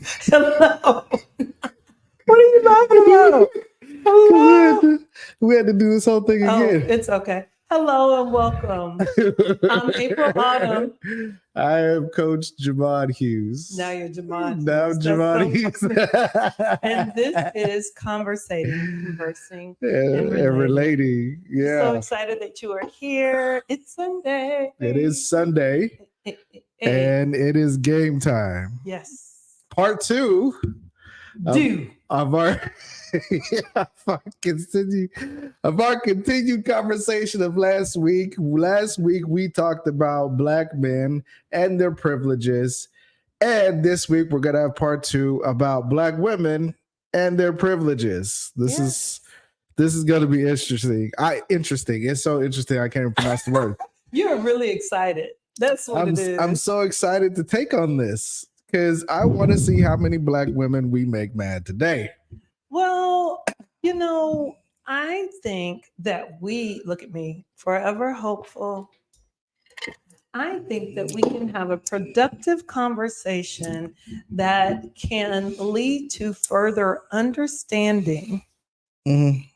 Hello. What are you laughing about? Hello. We had to do this whole thing Oh, again. it's okay. Hello and welcome. I'm April Autumn. I am Coach Javon Hughes. Now you're Javon. Now Hughes. Javon Hughes. And this is Conversing and relating. Yeah. So excited that you are here. It's Sunday. It is Sunday. And it is game time. Yes. Part 2 of our continued conversation of last week. Last week we talked about Black men and their privileges, and this week we're gonna have part 2 about Black women and their privileges. This is gonna be interesting. Interesting. It's so interesting. I can't even pronounce the word. You're really excited. That's what it is. I'm so excited to take on this because I want to see how many Black women we make mad today. Well, I think that we, look at me, forever hopeful. I think that we can have a productive conversation that can lead to further understanding. Mm-hmm.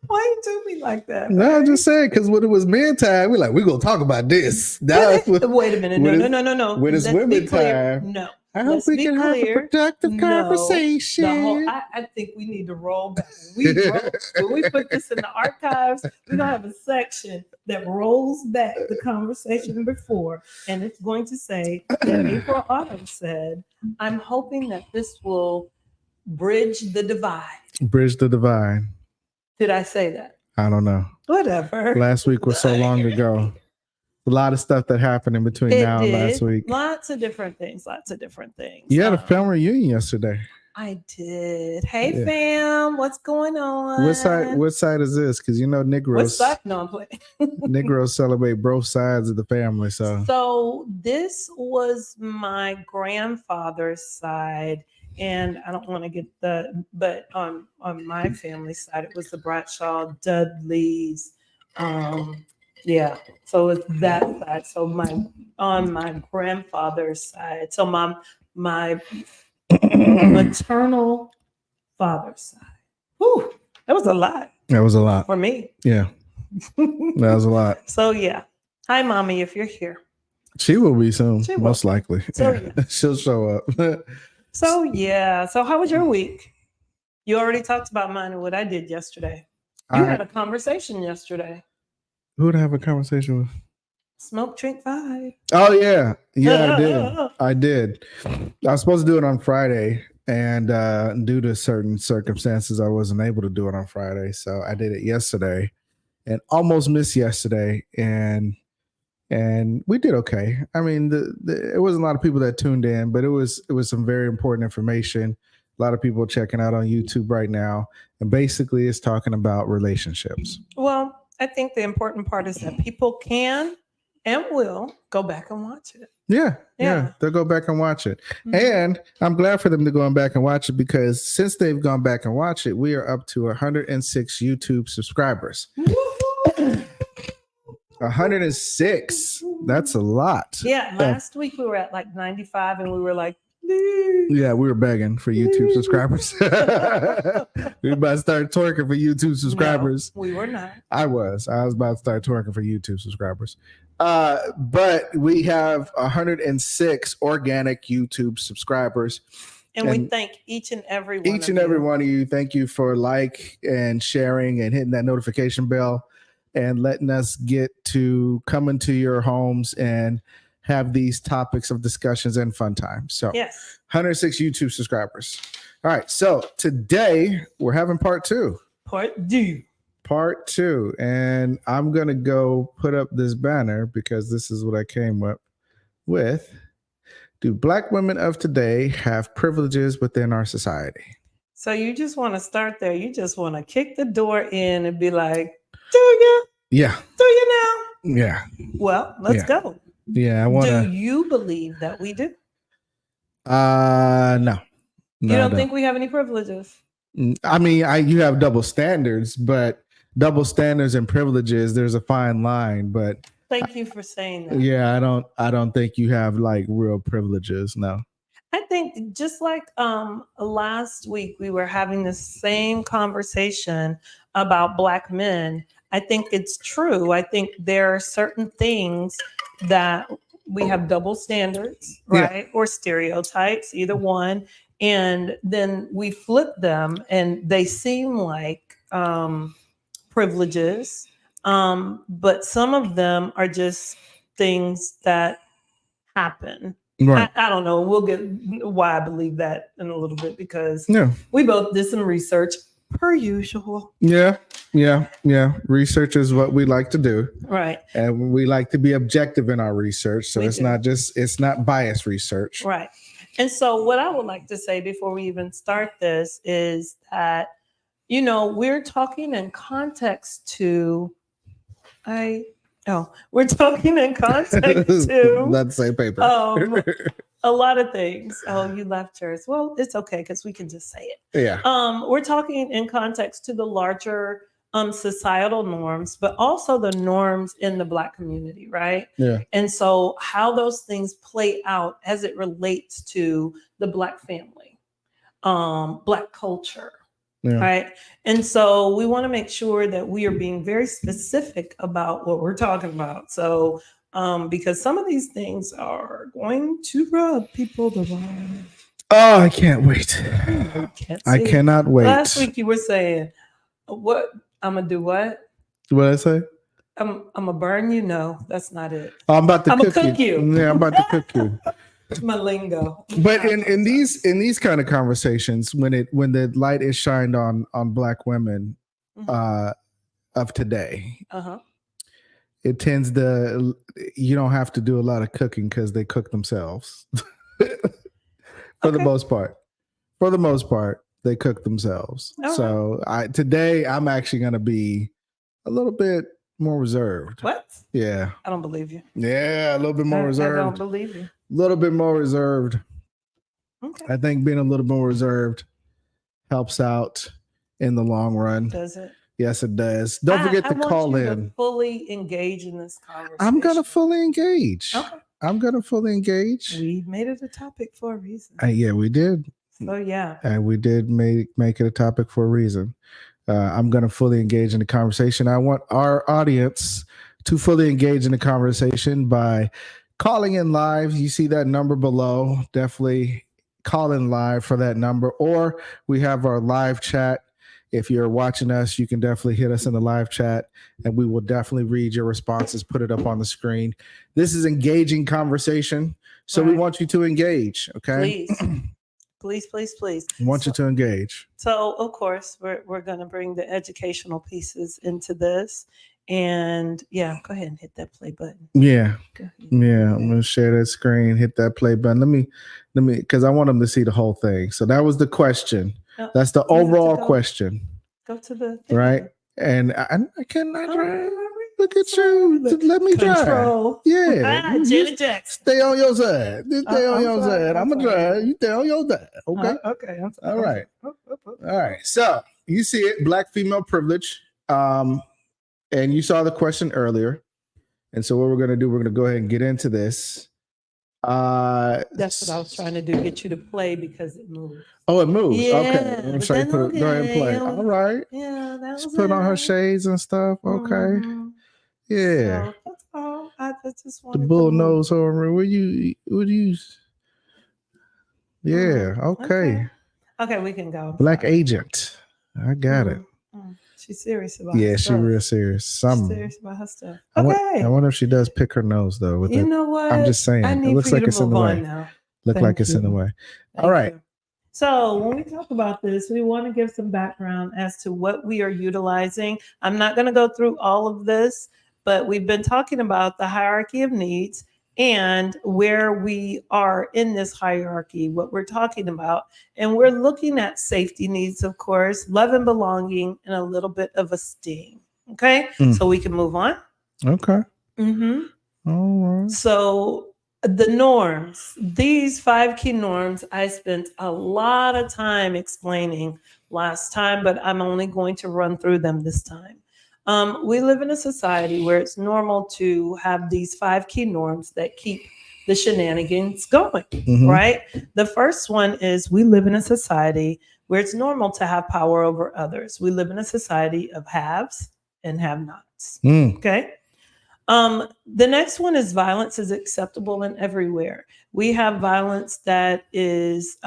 Why you do me like that? No, I'm just saying, because when it was men time, we're going to talk about this. Now, wait a minute. No. When it's women time. No. I hope we can have a productive conversation. I think we need to roll back. When we put this in the archives, we're going to have a section that rolls back the conversation before. And it's going to say, April Autumn said, I'm hoping that this will bridge the divide. Bridge the divide. Did I say that? I don't know. Whatever. Last week was so long ago. A lot of stuff that happened in between now and last week. Lots of different things. You had a family reunion yesterday. I did. Hey, fam. What's going on? What side is this? Because Negroes. What side? No, I'm playing. Negroes celebrate both sides of the family. So this was my grandfather's side. And I don't want to get but on my family side, it was the Bradshaw Dudleys. So it's that side. So on my grandfather's side, so my maternal father's side. Whew, that was a lot. That was a lot for me. Yeah, that was a lot. So hi, mommy, if you're here. She will be soon, most likely. So she'll show up. So how was your week? You already talked about mine and what I did yesterday. You had a conversation yesterday. Who did I have a conversation with? Smoke Drink 5. Oh yeah, I did. I was supposed to do it on Friday, and due to certain circumstances, I wasn't able to do it on Friday. So I did it yesterday, and almost missed yesterday, and we did okay. I mean, it wasn't a lot of people that tuned in, but it was some very important information. A lot of people checking out on YouTube right now, and basically it's talking about relationships. Well, I think the important part is that people can and will go back and watch it. Yeah, they'll go back and watch it. Mm-hmm. And I'm glad for them to go back and watch it, because since they've gone back and watched it, we are up to 106 YouTube subscribers. 106. That's a lot. Yeah. Last week we were at like 95 and we were like, yeah, we were begging for YouTube subscribers. We about to start twerking for YouTube subscribers. No, we were not. I was about to start twerking for YouTube subscribers. But we have 106 organic YouTube subscribers. And we thank each and every one every one of you. Thank you for like and sharing and hitting that notification bell and letting us get to come into your homes and have these topics of discussions and fun time. So 106 YouTube subscribers. All right. So today we're having part 2. Part 2. And I'm going to go put up this banner because this is what I came up with. Do Black women of today have privileges within our society? So you just want to start there. You just want to kick the door in and be like, do you? Yeah. Do you now? Yeah. Well, let's go. Yeah, I want to. Do you believe that we do? No. You don't think we have any privileges? I mean, you have double standards, but double standards and privileges, there's a fine line. But thank you for saying that. Yeah, I don't think you have like real privileges. No. I think just like last week we were having the same conversation about Black men. I think it's true. I think there are certain things that we have double standards, Yeah. right? Or stereotypes, either one. And then we flip them and they seem like privileges. But some of them are just things that happen. Right. I don't know. We'll get why I believe that in a little bit because Yeah. we both did some research per usual. Yeah. Research is what we like to do. Right. And we like to be objective in our research. So We it's do. it's not biased research. Right. And so what I would like to say before we even start this is that, we're talking in context to we're talking in context to Not the same paper. a lot of things. Oh, you left yours. Well, it's okay because we can just say it. Yeah. We're talking in context to the larger societal norms, but also the norms in the Black community, right? Yeah. And so how those things play out as it relates to the Black family, Black culture. Yeah. Right. And so we want to make sure that we are being very specific about what we're talking about. So, because some of these things are going to rub people the wrong way. Oh, I can't wait. I See. cannot wait. Last week you were saying, "What I'm gonna do? What What did I say? I'm gonna burn you?" No, that's not it. Oh, I'm about to I'ma cook cook you. Yeah, I'm about to cook you. My lingo. But in these kind of conversations, when the light is shined on Black women of today, it tends to, you don't have to do a lot of cooking because they cook themselves. For the most part. For the most part, they cook themselves. All So today I'm actually going to be a little bit more reserved. What? Yeah. I don't believe you. Yeah, a little bit more reserved. I don't believe you. A little bit more reserved. Okay. I think being a little more reserved helps out in the long run. Does it? Yes, it does. Don't forget to call want you in. To fully engage in this conversation. I'm gonna fully engage. Okay. I'm gonna fully engage. We made it a topic for a reason. Yeah, we did. So yeah. And we did make it a topic for a reason. I'm gonna fully engage in the conversation. I want our audience to fully engage in the conversation by calling in live. You see that number below. Definitely call in live for that number. Or we have our live chat. If you're watching us, you can definitely hit us in the live chat and we will definitely read your responses, put it up on the screen. This is engaging conversation. So we want you to engage. Okay. Please. We want you to engage. So of course we're going to bring the educational pieces into this. And yeah, go ahead and hit that play button. Yeah. I'm going to share that screen, hit that play button. Let me, because I want them to see the whole thing. So that was the question. No, that's the overall question. Go to the thing. Right. And I cannot drive. Look at you. Let me Control. drive. Yeah. Janet Jackson. Stay on your side. Stay on your side. I'm going to drive. You stay on your side. Okay. Okay. All right. All right. So you see it, Black female privilege. And you saw the question earlier. And so what we're going to do, we're going to go ahead and get into this. That's what I was trying to do, get you to play because it moved. Oh, it moves. Yeah, okay. I'm sure go ahead and play. All right. Yeah, that was put on her shades and stuff. Okay. Mm-hmm. Yeah. So, that's all. I just the bull nose horn. What do you? Yeah. Okay. Okay, we can go. Black agent. I got it. She's serious about her stuff. She's real serious. She's serious about her stuff. Okay. I wonder if she does pick her nose though. You know what? I'm just saying. It looks like it's in the way. Look like it's in the way. All right. So when we talk about this, we want to give some background as to what we are utilizing. I'm not going to go through all of this, but we've been talking about the hierarchy of needs and where we are in this hierarchy, what we're talking about. And we're looking at safety needs, of course, love and belonging, and a little bit of esteem. Okay. So we can move on. Okay. Mm-hmm. All right. So the norms, these 5 key norms, I spent a lot of time explaining last time, but I'm only going to run through them this time. We live in a society where it's normal to have these 5 key norms that keep the shenanigans going, Mhm. right? The first one is we live in a society where it's normal to have power over others. We live in a society of haves and have nots. Mm. Okay. The next one is violence is acceptable in everywhere. We have violence that is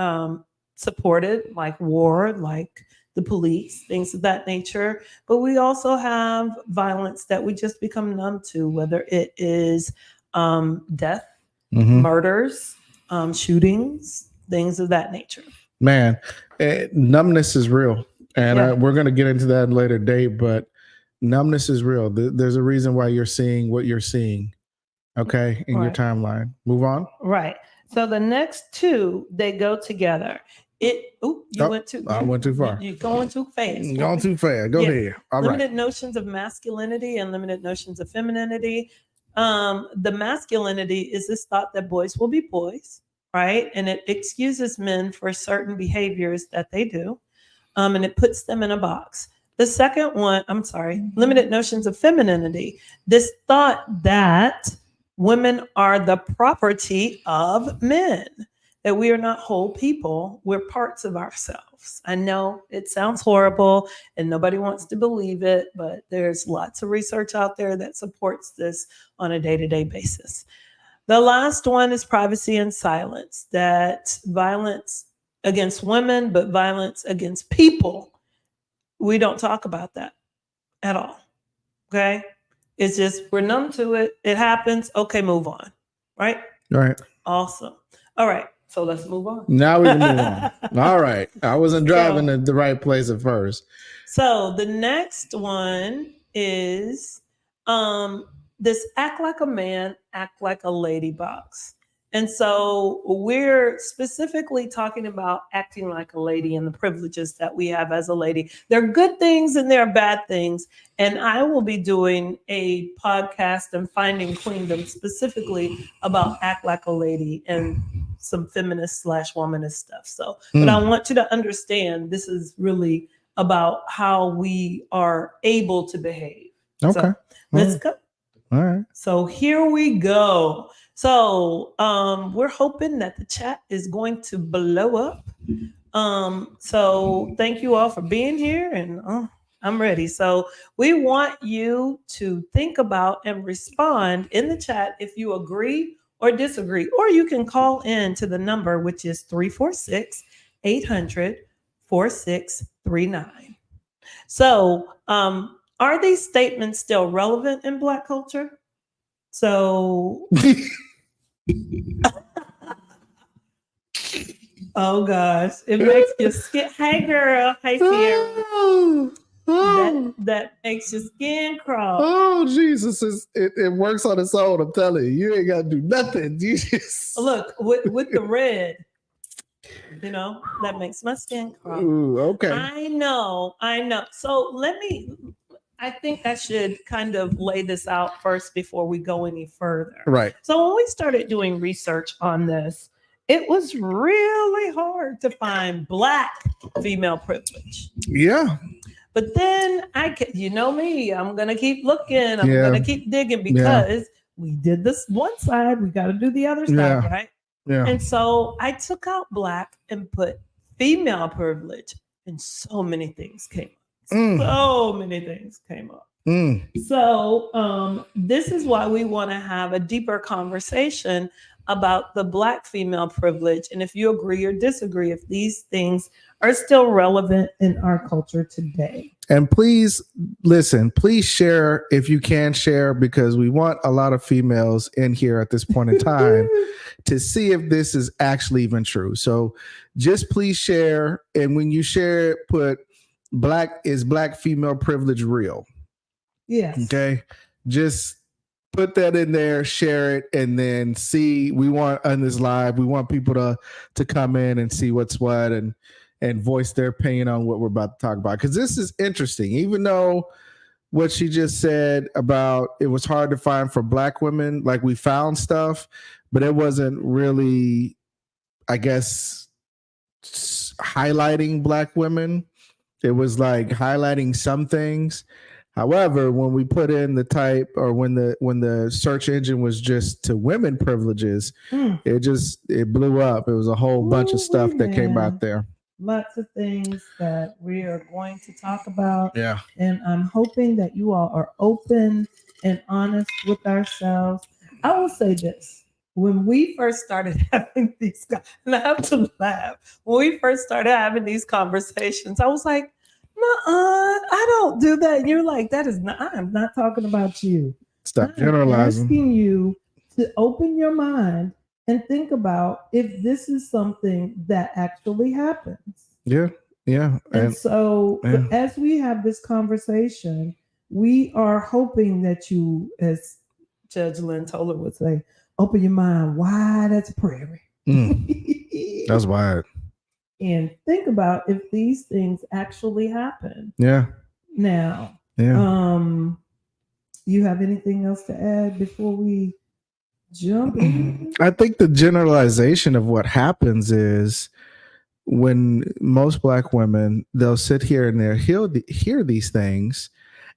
supported, like war, like the police, things of that nature. But we also have violence that we just become numb to, whether it is death, Mhm. murders, shootings, things of that nature. Man, numbness is real, and Yeah. we're going to get into that in a later date. But numbness is real. There's a reason why you're seeing what you're seeing. Okay, in your Right. timeline. Move on. Right. So the next two, they go together. You Oh, went too. I went too far. You're going too fast. Going too fast. Go Yeah. ahead. All right. Limited notions of masculinity and limited notions of femininity. The masculinity is this thought that boys will be boys, right? And it excuses men for certain behaviors that they do, and it puts them in a box. The second one, I'm sorry, limited notions of femininity. This thought that women are the property of men, that we are not whole people, we're parts of ourselves. I know it sounds horrible and nobody wants to believe it, but there's lots of research out there that supports this on a day to day basis. The last one is privacy and silence, that violence against women, but violence against people, we don't talk about that at all. Okay. It's just we're numb to it. It happens. Okay, move on. Right? All right. Awesome. All right. So let's move on. Now we can move on. All right. I wasn't driving So- to the right place at first. So the next one is this act like a man, act like a lady box. And so we're specifically talking about acting like a lady and the privileges that we have as a lady. There are good things and there are bad things. And I will be doing a podcast and finding queendom specifically about act like a lady and some feminist / womanist stuff. So, but I want you to understand this is really about how we are able to behave. Okay. So, let's go. All right. So here we go. So we're hoping that the chat is going to blow up. So thank you all for being here, and I'm ready. So we want you to think about and respond in the chat if you agree or disagree, or you can call in to the number, which is 346 800 4639. So are these statements still relevant in Black culture? So, oh gosh, it makes your skin. Hey, girl. Hey, Sierra. That makes your skin crawl. Oh, Jesus. It works on its own. I'm telling you. You ain't got to do nothing. You just. Look, with the red, that makes my skin crawl. Ooh, okay. I know. So I think I should kind of lay this out first before we go any further. Right. So when we started doing research on this, it was really hard to find Black female privilege. Yeah. But then you know me, I'm going to keep looking. I'm going to keep digging because we did this one side. We got to do the other side, right? Yeah. And so I took out Black and put female privilege, and so many things came up. So many things came up. So this is why we want to have a deeper conversation about the Black female privilege. And if you agree or disagree, if these things are still relevant in our culture today. And please listen, please share if you can share, because we want a lot of females in here at this point in time to see if this is actually even true. So just please share. And when you share it, put Black female privilege real? Yes. Okay. Just put that in there, share it, and then see. We want on this live, we want people to come in and see what's what and voice their opinion on what we're about to talk about. Because this is interesting. Even though what she just said about it was hard to find for Black women, like we found stuff, but it wasn't really, I guess, highlighting Black women. It was like highlighting some things. However, when we put in the type, or when the search engine was just to women privileges, Mm. it blew up. It was a whole bunch of stuff that came Man. out there. Lots of things that we are going to talk about. Yeah. And I'm hoping that you all are open and honest with ourselves. I will say this. When we first started having these, and I have to laugh, when we first started having these conversations, I was like, I don't do that. And you're like, that is not, I am not talking about you. Stop I'm generalizing. asking you to open your mind and think about if this is something that actually happens. Yeah. Yeah. And so, yeah. as we have this conversation, we are hoping that you, as Judge Lynn Toller would say, open your mind wide as a prairie. That's wide. And think about if these things actually happen. Yeah. Now, yeah. You have anything else to add before we jump in? I think the generalization of what happens is when most Black women, they'll sit here and they'll hear these things,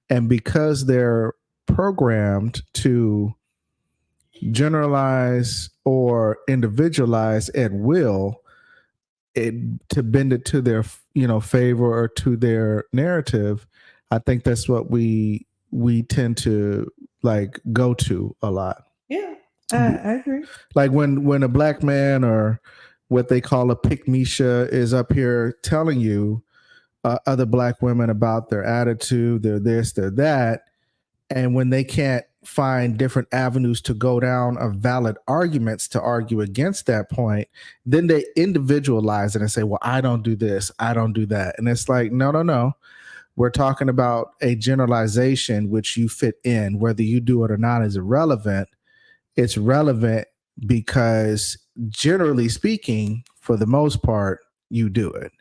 and because they're programmed to generalize or individualize at will, to bend it to their favor or to their narrative, I think that's what we tend to like go to a lot. Yeah, I agree. Like when a Black man, or what they call a pick-me-sha, is up here telling you other Black women about their attitude, their this, their that, and when they can't find different avenues to go down of valid arguments to argue against that point, then they individualize it and say, well, I don't do this, I don't do that. And it's like, no. We're talking about a generalization which you fit in. Whether you do it or not is irrelevant. It's relevant because, generally speaking, for the most part, you do it.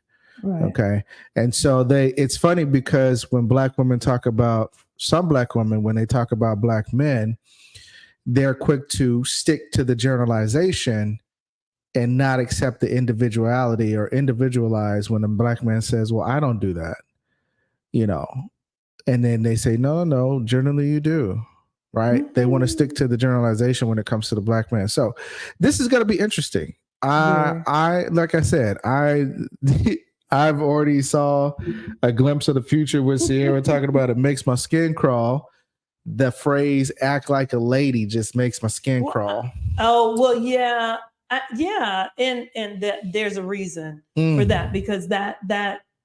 Right. Okay. And so it's funny because when Black women talk about, some Black women, when they talk about Black men, they're quick to stick to the generalization and not accept the individuality or individualize when a Black man says, well, I don't do that, and then they say, no, generally you do. Right. Mm-hmm. They want to stick to the generalization when it comes to the Black man. So this is going to be interesting. I like I said, I've already saw a glimpse of the future with Sierra talking about it makes my skin crawl. The phrase "act like a lady" just makes my skin crawl. Oh well, yeah, yeah, and there's a reason for that, because that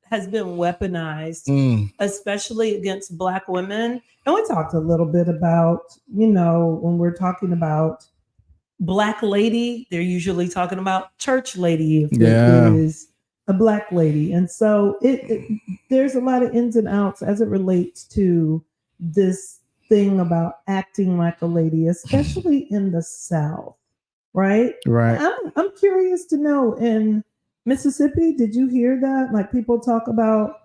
has been weaponized, especially against Black women. And we talked a little bit about, when we're talking about Black lady, they're usually talking about church lady if it is a Black lady. And so there's a lot of ins and outs as it relates to this thing about acting like a lady, especially in the South, right? Right. I'm curious to know, in Mississippi, did you hear that? Like, people talk about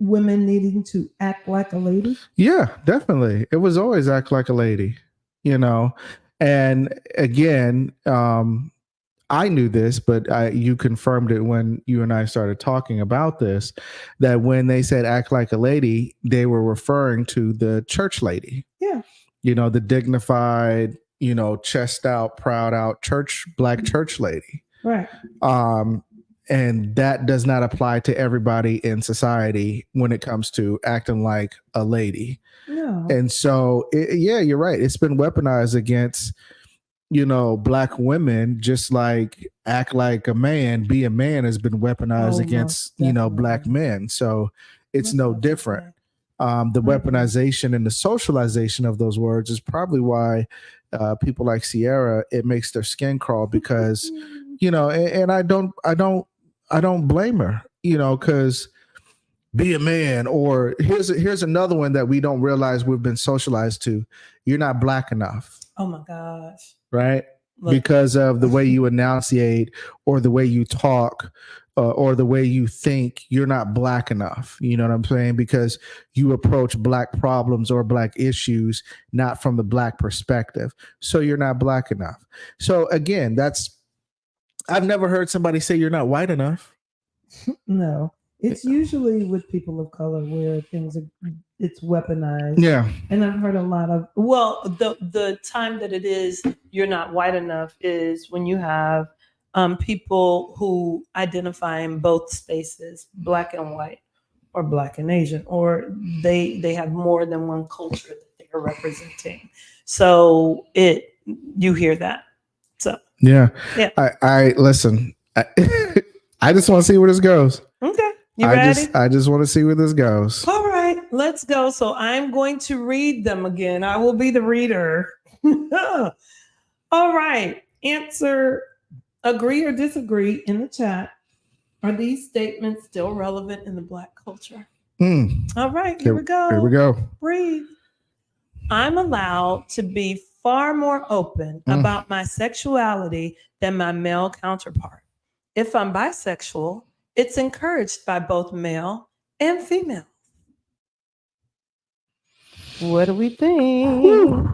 women needing to act like a lady? Yeah, definitely. It was always act like a lady, And again, I knew this, but you confirmed it when you and I started talking about this, that when they said act like a lady, they were referring to the church lady. Yeah. The dignified, chest out, proud out Black church lady. Right. And that does not apply to everybody in society when it comes to acting like a lady. No. And so, you're right. It's been weaponized against, Black women, just like act like a man, be a man has been weaponized against, Black men. So it's no different. The weaponization and the socialization of those words is probably why people like Sierra, it makes their skin crawl, because, and I don't blame her, because be a man, or here's another one that we don't realize we've been socialized to. You're not Black enough. Oh my gosh. Right. Because of the way you enunciate, or the way you talk, or the way you think, you're not Black enough. You know what I'm saying? Because you approach Black problems or Black issues not from the Black perspective. So you're not Black enough. So again, I've never heard somebody say you're not white enough. No. It's usually with people of color where it's weaponized. Yeah. And I've heard a lot of, the time that it is, you're not white enough is when you have people who identify in both spaces, black and white or black and Asian, or they have more than one culture that they are representing. So you hear that. So Yeah. yeah. I listen. I just want to see where this goes. Okay. You ready? I just want to see where this goes. All right, let's go. So I'm going to read them again. I will be the reader. All right. Answer agree or disagree in the chat. Are these statements still relevant in the Black culture? All right, here we go. Here we go. Breathe. I'm allowed to be far more open about my sexuality than my male counterpart. If I'm bisexual, it's encouraged by both male and female. What do we think?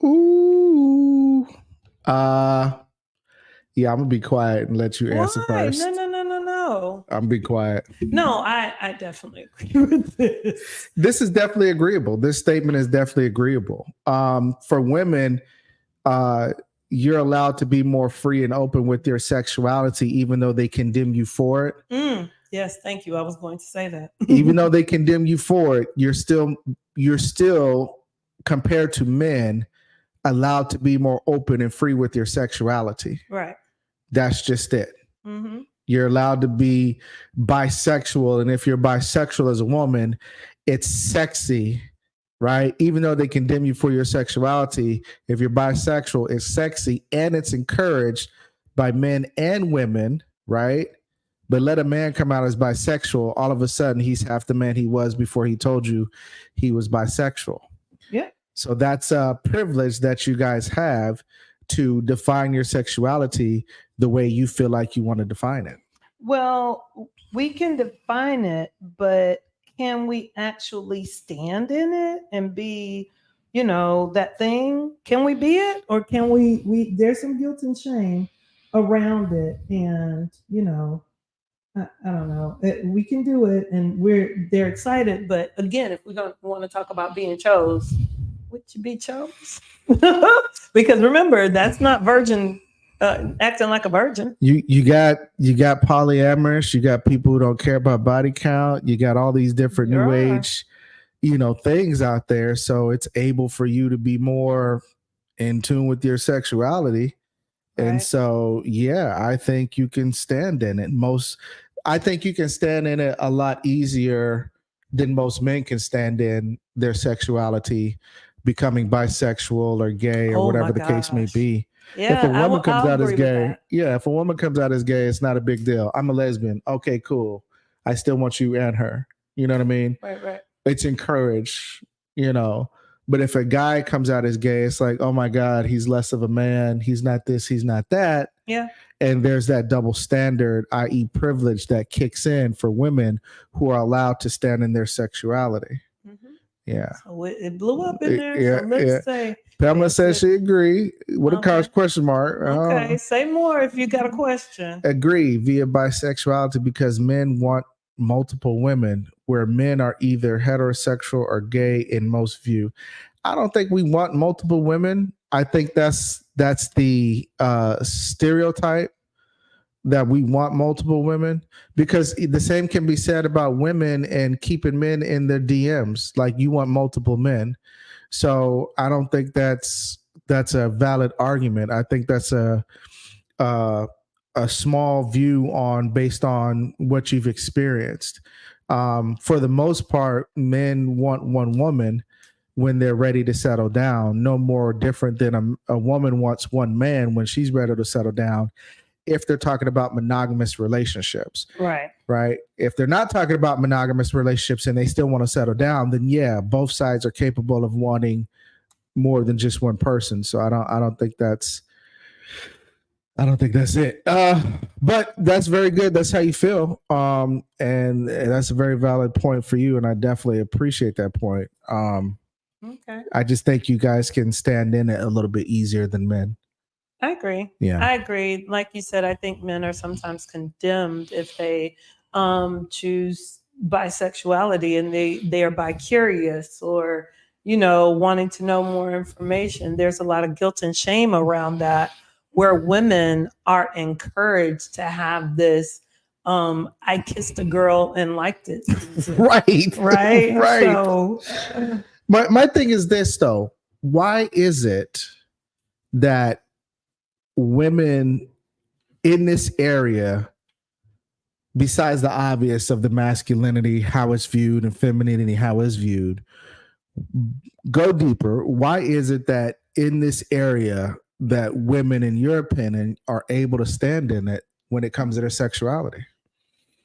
Ooh. Yeah, I'm gonna be quiet and let you answer first. No. I'm gonna be quiet. No, I definitely agree with this. This is definitely agreeable. This statement is definitely agreeable. For women, you're allowed to be more free and open with your sexuality, even though they condemn you for it. Yes, thank you. I was going to say that. Even though they condemn you for it, you're still compared to men allowed to be more open and free with your sexuality. Right. That's just it. Mm-hmm. You're allowed to be bisexual, and if you're bisexual as a woman, it's sexy, right? Even though they condemn you for your sexuality, if you're bisexual, it's sexy and it's encouraged by men and women, right? But let a man come out as bisexual, all of a sudden he's half the man he was before he told you he was bisexual. Yeah. So that's a privilege that you guys have to define your sexuality the way you feel like you want to define it. Well, we can define it, but can we actually stand in it and be, that thing? Can we be it? Or can we there's some guilt and shame around it. And, I don't know. We can do it and they're excited. But again, if we don't want to talk about being chose, would you be chose? Because remember, that's not virgin acting like a virgin. You got polyamorous, you got people who don't care about body count, you got all these different new age, things out there. So it's able for you to be more in tune with your sexuality. Right. And so, yeah, I think you can stand in it. I think you can stand in it a lot easier than most men can stand in their sexuality, becoming bisexual or gay or whatever the case may be. Yeah, if a woman comes out as gay, if a woman comes out as gay, it's not a big deal. I'm a lesbian. Okay, cool. I still want you and her. You know what I mean? Right. It's encouraged, But if a guy comes out as gay, it's like, oh my God, he's less of a man. He's not this, he's not that. Yeah. And there's that double standard, i.e. privilege, that kicks in for women who are allowed to stand in their sexuality. Mm-hmm. Yeah. So it blew up in there. So let's say. Pamela says she agree with a question mark. Okay, say more if you got a question. Agree via bisexuality because men want multiple women, where men are either heterosexual or gay in most view. I don't think we want multiple women. I think that's the stereotype, that we want multiple women, because the same can be said about women and keeping men in their DMs. Like, you want multiple men. So I don't think that's a valid argument. I think that's a small view based on what you've experienced. For the most part, men want one woman when they're ready to settle down, no more different than a woman wants one man when she's ready to settle down, if they're talking about monogamous relationships. Right. If they're not talking about monogamous relationships and they still want to settle down, then yeah, both sides are capable of wanting more than just one person. So I don't think that's it. But that's very good. That's how you feel. And that's a very valid point for you. And I definitely appreciate that point. Okay. I just think you guys can stand in it a little bit easier than men. I agree. Yeah. I agree. Like you said, I think men are sometimes condemned if they choose bisexuality and they are bi-curious or, you know, wanting to know more information. There's a lot of guilt and shame around that, where women are encouraged to have this I kissed a girl and liked it. Right. Right. Right. So My thing is this though. Why is it that women in this area, besides the obvious of the masculinity, how it's viewed, and femininity, how it's viewed, go deeper? Why is it that in this area that women, in your opinion, are able to stand in it when it comes to their sexuality?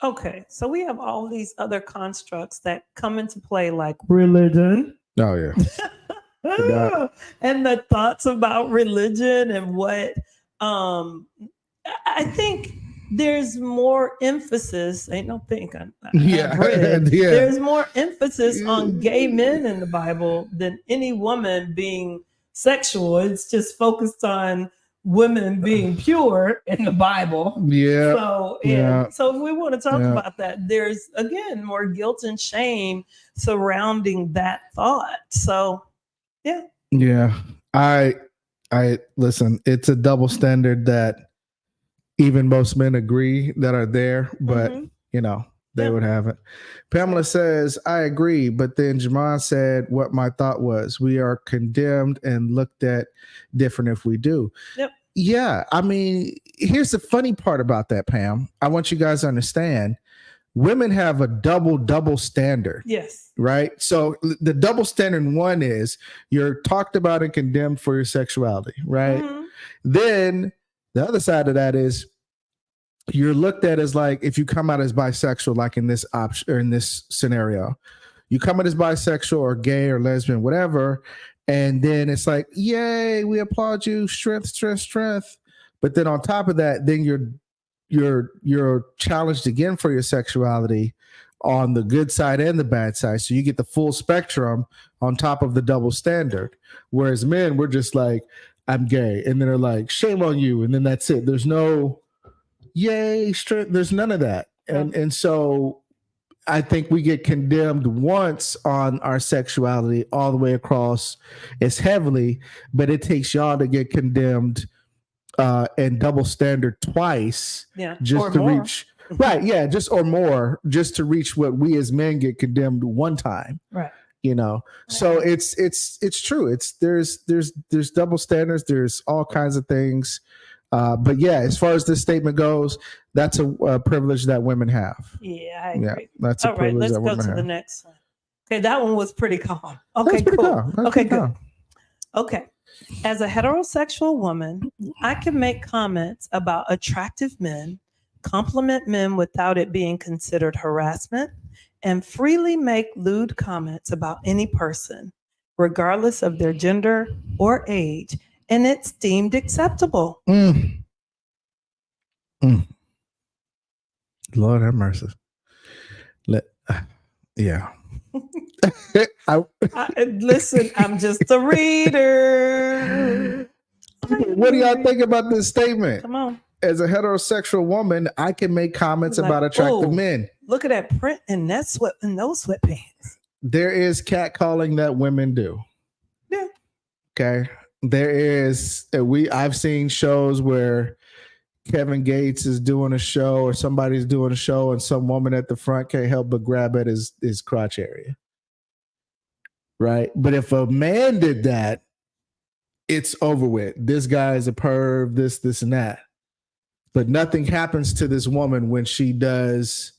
okay, so we have all these other constructs that come into play, like religion. Oh yeah. And the thoughts about religion and what I think there's more emphasis. Ain't no think. Yeah. Yeah. There's more emphasis on gay men in the Bible than any woman being sexual. It's just focused on women being pure in the Bible. Yeah. So if we want to talk about that, there's again more guilt and shame surrounding that thought. So yeah. I listen, it's a double standard that even most men agree that are there, but you know, they would have it. Pamela says, I agree, but then Jamon said what my thought was. We are condemned and looked at different if we do. Yep. Yeah. I mean, here's the funny part about that, Pam. I want you guys to understand. Women have a double standard. Yes. Right. So the double standard one is you're talked about and condemned for your sexuality. Right. Then the other side of that is you're looked at as like, if you come out as bisexual, like in this option or in this scenario, you come out as bisexual or gay or lesbian, whatever. And then it's like, yay, we applaud you. Strength. But then on top of that, then you're challenged again for your sexuality on the good side and the bad side. So you get the full spectrum on top of the double standard. Whereas men, we're just like, I'm gay. And then they're like, shame on you. And then that's it. There's no yay, strength. There's none of that. And so I think we get condemned once on our sexuality all the way across as heavily, but it takes y'all to get condemned and double standard twice just to reach just or more, just to reach what we as men get condemned one time. Right. You know, so it's true. There's double standards. There's all kinds of things. But yeah, as far as this statement goes, that's a privilege that women have. Yeah, I agree. Yeah, that's a all right. privilege Let's that go women to have. the next one. Okay, that one was pretty calm. Okay, That's pretty cool. calm. That's Okay, pretty good. calm. Okay. As a heterosexual woman, I can make comments about attractive men, compliment men without it being considered harassment, and freely make lewd comments about any person, regardless of their gender or age, and it's deemed acceptable. Lord have mercy. Yeah. Listen, I'm just a reader. What do y'all think about this statement? Come on. As a heterosexual woman, I can make comments about attractive men. Look at that print in those sweatpants. There is catcalling that women do. Yeah. Okay. There is. I've seen shows where Kevin Gates is doing a show or somebody's doing a show and some woman at the front can't help but grab at his crotch area. Right. But if a man did that, it's over with. This guy is a perv, this and that. But nothing happens to this woman when she does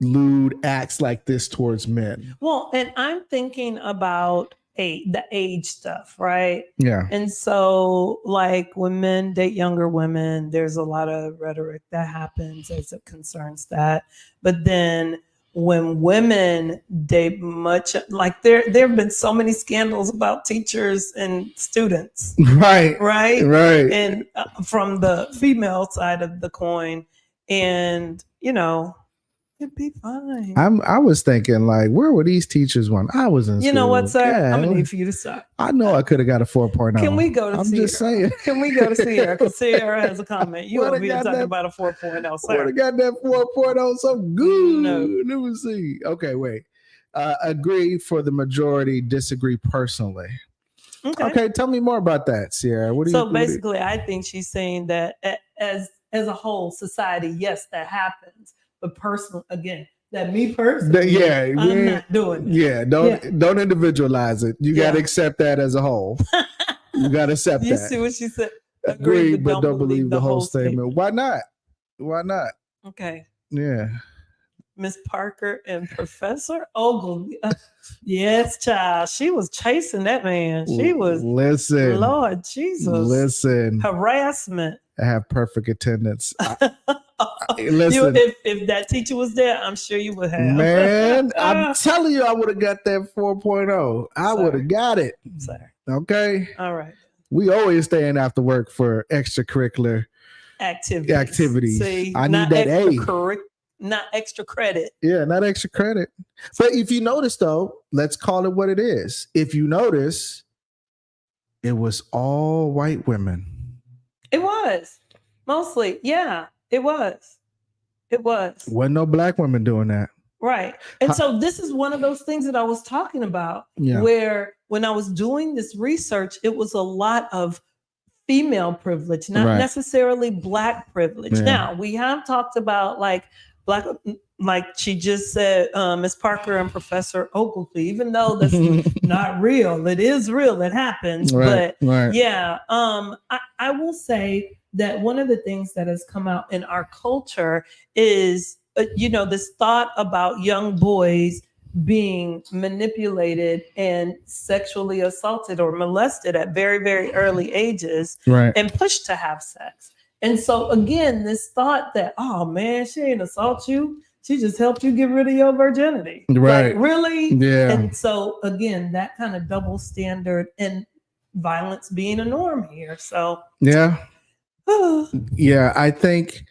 lewd acts like this towards men. Well, and I'm thinking about the age stuff, right? Yeah. And so, like, when men date younger women, there's a lot of rhetoric that happens as it concerns that. But then when women date like there have been so many scandals about teachers and students. Right. And from the female side of the coin. And, you know, It'd be fine. I was thinking, like, where were these teachers when I was in school? You know what, sir? Yeah, I'm gonna need for you to stop. I know I could have got a 4.0. Can we go to I'm Sierra? just saying. Can we go to Sierra? Because Sierra has a comment. You Would've over here got talking that- about a 4.0, Would sir. have got that 4.0 so good. No. Let me see. Okay, wait. Agree for the majority, disagree personally. Okay, tell me more about that, Sierra. What do you? So basically, I think she's saying that as a whole society, yes, that happens. But personal, again, that me personally, I'm not doing that. Yeah, don't individualize it. You got to accept that as a whole. You got to accept You that. see what she said? Agree, but don't believe the whole statement. Why not? Why not? Okay. Yeah. Miss Parker and Professor Ogilvy. Yes, child. She was chasing that man. She was. Listen. Lord Jesus. Listen. Harassment. I have perfect attendance. Listen. If that teacher was there, I'm sure you would have. Man, I'm telling you, I would have got that 4.0. I would have got it. Sorry. Okay. All right. We always staying after work for extracurricular activities. See, I need that A. Not extra credit. Yeah, not extra credit. But if you notice, though, let's call it what it is. If you notice, it was all white women. It was mostly. Yeah, it was. It was. Wasn't no black women doing that. Right. And so this is one of those things that I was talking about, where when I was doing this research, it was a lot of female privilege, not necessarily black privilege. Yeah. Now, we have talked about like she just said, Miss Parker and Professor Ogilvy, even though that's not real, it is real, it happens. But yeah, I will say that one of the things that has come out in our culture is, this thought about young boys being manipulated and sexually assaulted or molested at very, very early ages and pushed to have sex. And so again, this thought that, oh man, she ain't assault you. She just helped you get rid of your virginity. Right. Like, really? Yeah. And so again, that kind of double standard and violence being a norm here. So yeah. Yeah, I think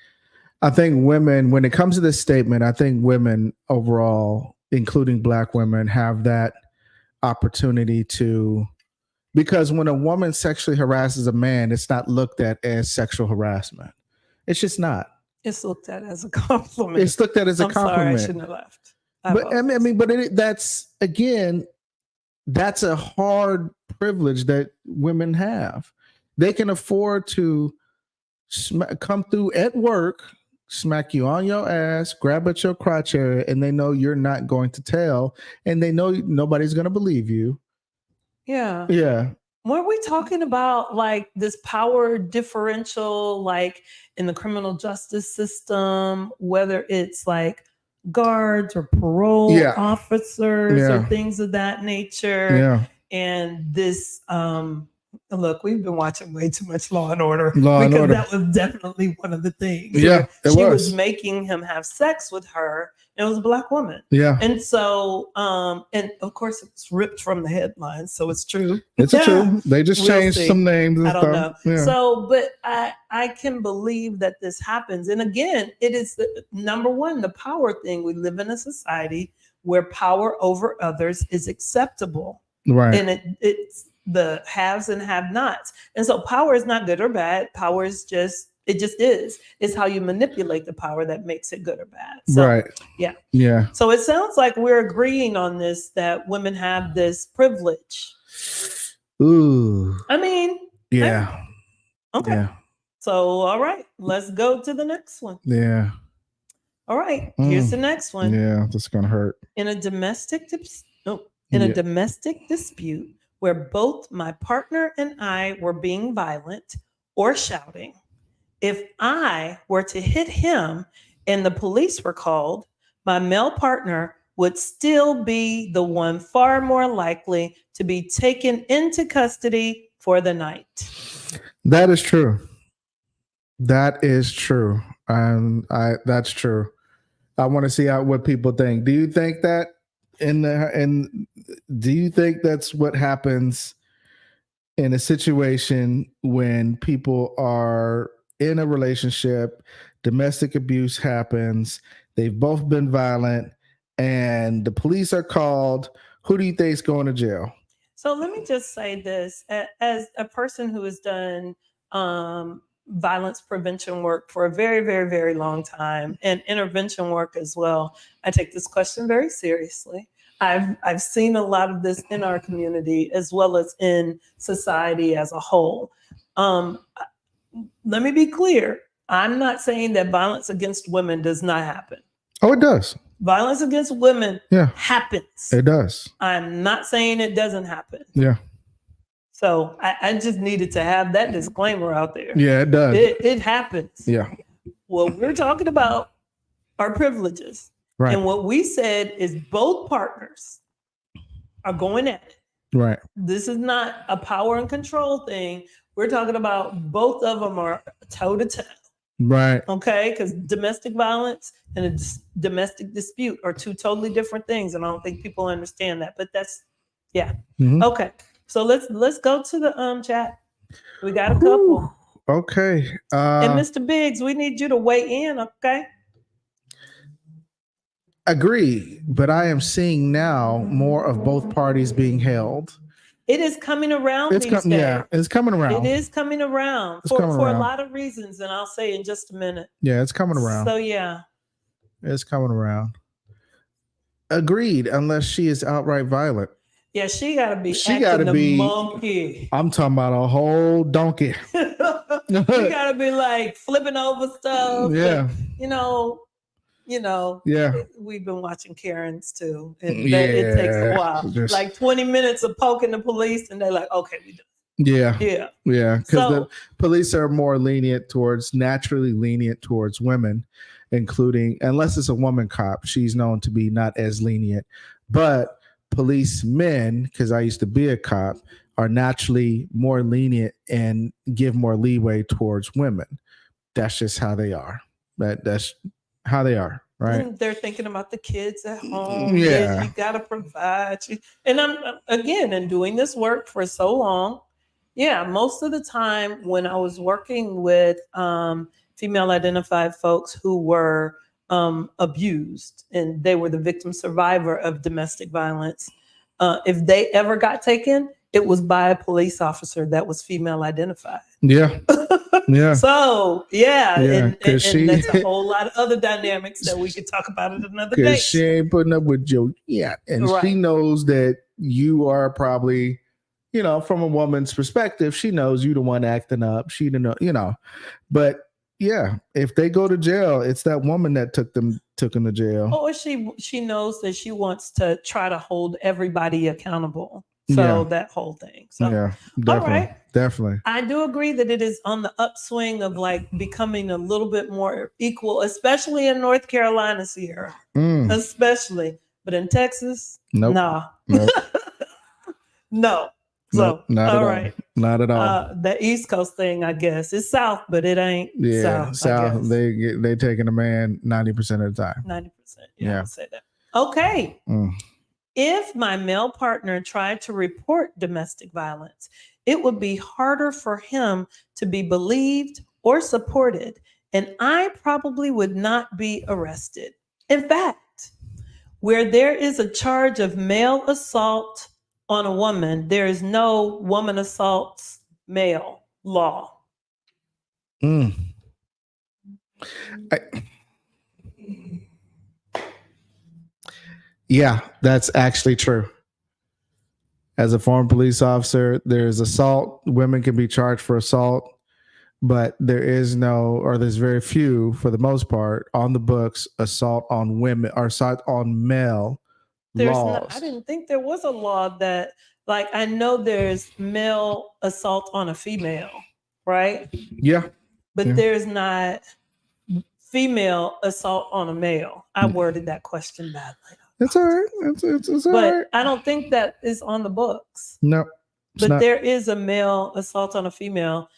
women, when it comes to this statement, I think women overall, including black women, have that opportunity to, because when a woman sexually harasses a man, it's not looked at as sexual harassment. It's just not. It's looked at as a compliment. It's looked at as a compliment. Sorry, I shouldn't have left. That's a hard privilege that women have. They can afford to come through at work, smack you on your ass, grab at your crotch area, and they know you're not going to tell, and they know nobody's going to believe you. Yeah. Yeah. Weren't we talking about like this power differential, like in the criminal justice system, whether it's like guards or parole officers or things of that nature? Yeah. And this, look, we've been watching way too much Law and Order because that was definitely one of the things. Yeah, she was making him have sex with her. It was a black woman. Yeah. And so, and of course it's ripped from the headlines. So it's true. It's true. They just changed some names and I don't stuff. know. Yeah. So, but I can believe that this happens. And again, it is number one, the power thing. We live in a society where power over others is acceptable. Right. And it's the haves and have nots. And so power is not good or bad. Power is just is. It's how you manipulate the power that makes it good or bad. So, yeah. Yeah. So it sounds like we're agreeing on this, that women have this privilege. Ooh. I mean. Yeah. Okay. Yeah. So, all right, let's go to the next one. Yeah. All right. Here's the next one. Yeah, that's going to hurt. In a domestic dispute where both my partner and I were being violent or shouting, if I were to hit him and the police were called, my male partner would still be the one far more likely to be taken into custody for the night. That is true. That is true. That's true. I want to see what people think. Do you think that do you think that's what happens in a situation when people are in a relationship, domestic abuse happens, They've both been violent, and the police are called. Who do you think is going to jail? So let me just say this as a person who has done violence prevention work for a very, very, very long time and intervention work as well. I take this question very seriously. I've seen a lot of this in our community as well as in society as a whole. Let me be clear. I'm not saying that violence against women does not happen. Oh, it does. Violence against women happens. It does. I'm not saying it doesn't happen. Yeah. So I just needed to have that disclaimer out there. Yeah, it does. It happens. Yeah. What we're talking about are privileges. Right. And what we said is both partners are going at it. Right. This is not a power and control thing. We're talking about both of them are toe to toe. Right. Okay. Because domestic violence and a domestic dispute are two totally different things. And I don't think people understand that. But that's, Mm-hmm. Okay. So let's go to the chat. We got a couple. Okay. And Mr. Biggs, we need you to weigh in, okay? Agree, but I am seeing now more of both parties being held. It is coming around these days. Yeah, it's coming around. It is coming around for a lot of reasons, and I'll say in just a minute. Yeah, it's coming around. So yeah. It's coming around. Agreed, unless she is outright violent. Yeah, she gotta be monkey. I'm talking about a whole donkey. You gotta be like flipping over stuff. Yeah. And, yeah. We've been watching Karen's too. And it takes a while. Like 20 minutes of poking the police, and they're like, okay, we done. Yeah. Yeah. Yeah. Because the police are more naturally lenient towards women, including, unless it's a woman cop, she's known to be not as lenient. But policemen, because I used to be a cop, are naturally more lenient and give more leeway towards women. That's just how they are. That's how they are, right? And they're thinking about the kids at home. Yeah. You got to provide. And I'm, again, in doing this work for so long, most of the time when I was working with female identified folks who were abused and they were the victim survivor of domestic violence, if they ever got taken, it was by a police officer that was female identified. Yeah. Yeah. So, and that's a whole lot of other dynamics that we could talk about at another day. Because she ain't putting up with you. Yeah. And she knows that you are probably, from a woman's perspective, she knows you the one acting up. She didn't know, but yeah, if they go to jail, it's that woman that took them to jail. Or she knows that she wants to try to hold everybody accountable. So that whole thing. So definitely. all right. Definitely. I do agree that it is on the upswing of like becoming a little bit more equal, especially in North Carolina, Sierra. Especially. But in Texas, nope. Nah. Nope. No. So nope, not all at right. all. Not at all. The East Coast thing, I guess. It's South, but it ain't South. They taking a man 90% of the time. 90%. Yeah. I'll say that. Okay. If my male partner tried to report domestic violence, it would be harder for him to be believed or supported, and I probably would not be arrested. In fact, where there is a charge of male assault on a woman, there is no woman assaults male law. Yeah, that's actually true. As a former police officer, there's assault. Women can be charged for assault, but there's very few, for the most part, on the books, assault on women or assault on male laws. I didn't think there was a law that, like, I know there's male assault on a female, right? Yeah. But there's not female assault on a male. I worded that question badly. It's all right. It's all right. But I don't think that is on the books. No. But there is a male assault on a female.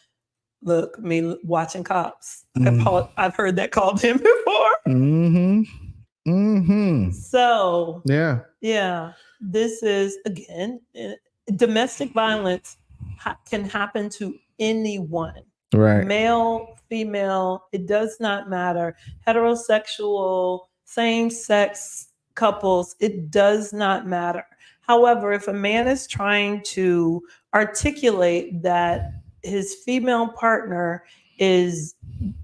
Look, me watching Cops. I've heard that called him before. So yeah, this is, again, domestic violence can happen to anyone. Right. Male, female, it does not matter. Heterosexual, same sex couples, it does not matter. However, if a man is trying to articulate that his female partner is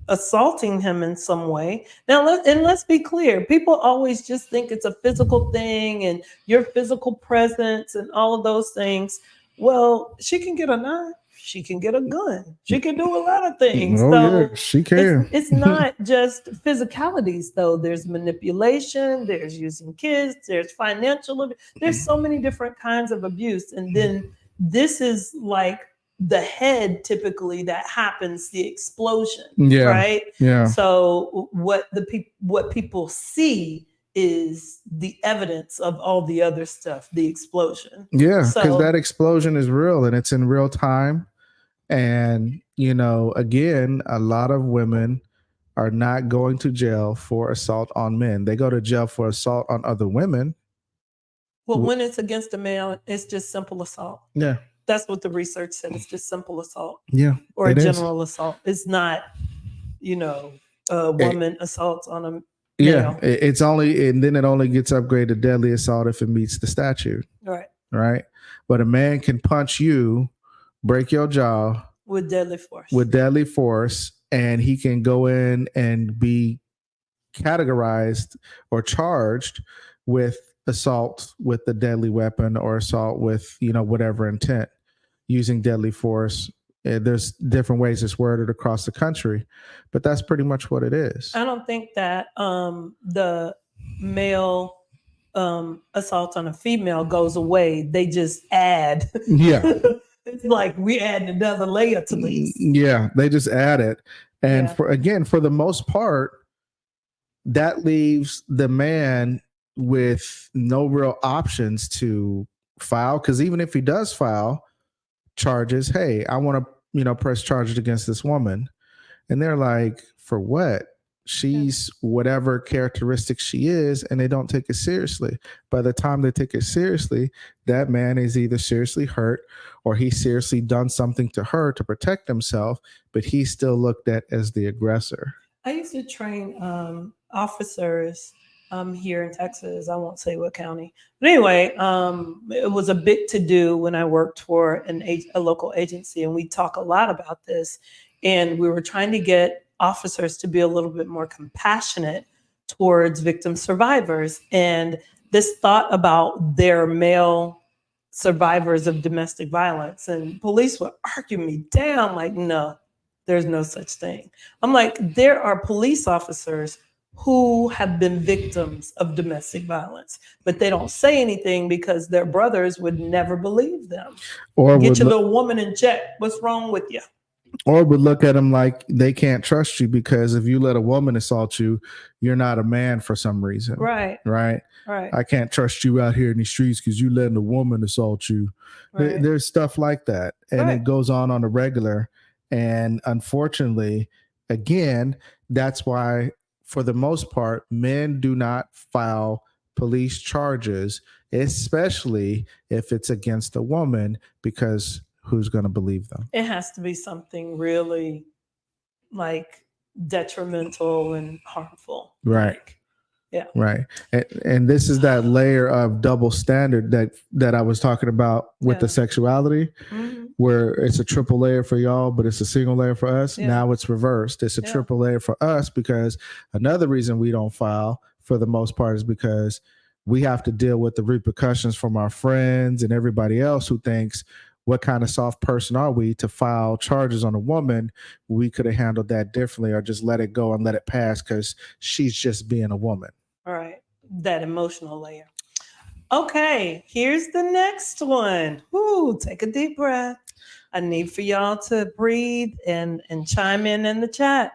assaulting him in some way. Now, let's be clear. People always just think it's a physical thing and your physical presence and all of those things. Well, she can get a knife. She can get a gun. She can do a lot of things. Oh So yeah, she can. it's not just physicalities, though. There's manipulation. There's using kids. There's financial. There's so many different kinds of abuse. And then this is like the head typically that happens, the explosion, Yeah. right? Yeah. So what people see is the evidence of all the other stuff, the explosion. Yeah, because So that explosion is real and it's in real time. And, again, a lot of women are not going to jail for assault on men. They go to jail for assault on other women. well, when it's against a male, it's just simple assault. Yeah. That's what the research said. It's just simple assault. Yeah. Or it a is. general assault. It's not, a woman assaults on a male. Yeah. It's only, and then it only gets upgraded to deadly assault if it meets the statute. Right. Right. But a man can punch you, break your jaw With deadly force. And he can go in and be categorized or charged with assault with a deadly weapon or assault with, whatever intent using deadly force. There's different ways it's worded across the country, but that's pretty much what it is. I don't think that the male assault on a female goes away. They just add. Yeah. It's like we add another layer to these. Yeah, they just add it. And Yeah. for the most part, that leaves the man with no real options to file. Because even if he does file charges, hey, I want to, press charges against this woman. And they're like, for what? She's whatever characteristic she is, and they don't take it seriously. By the time they take it seriously, that man is either seriously hurt or he's seriously done something to her to protect himself, but he's still looked at as the aggressor. I used to train officers here in Texas. I won't say what county, but anyway, it was a big to do when I worked for a local agency, and we talk a lot about this. And we were trying to get officers to be a little bit more compassionate towards victim survivors, and this thought about their male survivors of domestic violence. And police would argue me down like, no, there's no such thing. I'm like, there are police officers who have been victims of domestic violence, but they don't say anything because their brothers would never believe them. Or get your little woman in check. What's wrong with you? Or would look at them like they can't trust you because if you let a woman assault you, you're not a man for some reason. Right. I can't trust you out here in the streets because you letting a woman assault you. Right. There's stuff like that. And it goes on a regular. And unfortunately, again, that's why, for the most part, men do not file police charges, especially if it's against a woman, because who's going to believe them? It has to be something really like detrimental and harmful. Right. Yeah. Right. And this is that layer of double standard that I was talking about with the sexuality, where it's a triple layer for y'all, but it's a single layer for us. Yeah. Now it's reversed. It's a triple layer for us, because another reason we don't file for the most part is because we have to deal with the repercussions from our friends and everybody else who thinks, what kind of soft person are we to file charges on a woman? We could have handled that differently, or just let it go and let it pass because she's just being a woman. All right. That emotional layer. Okay. Here's the next one. Ooh, take a deep breath. I need for y'all to breathe and chime in the chat.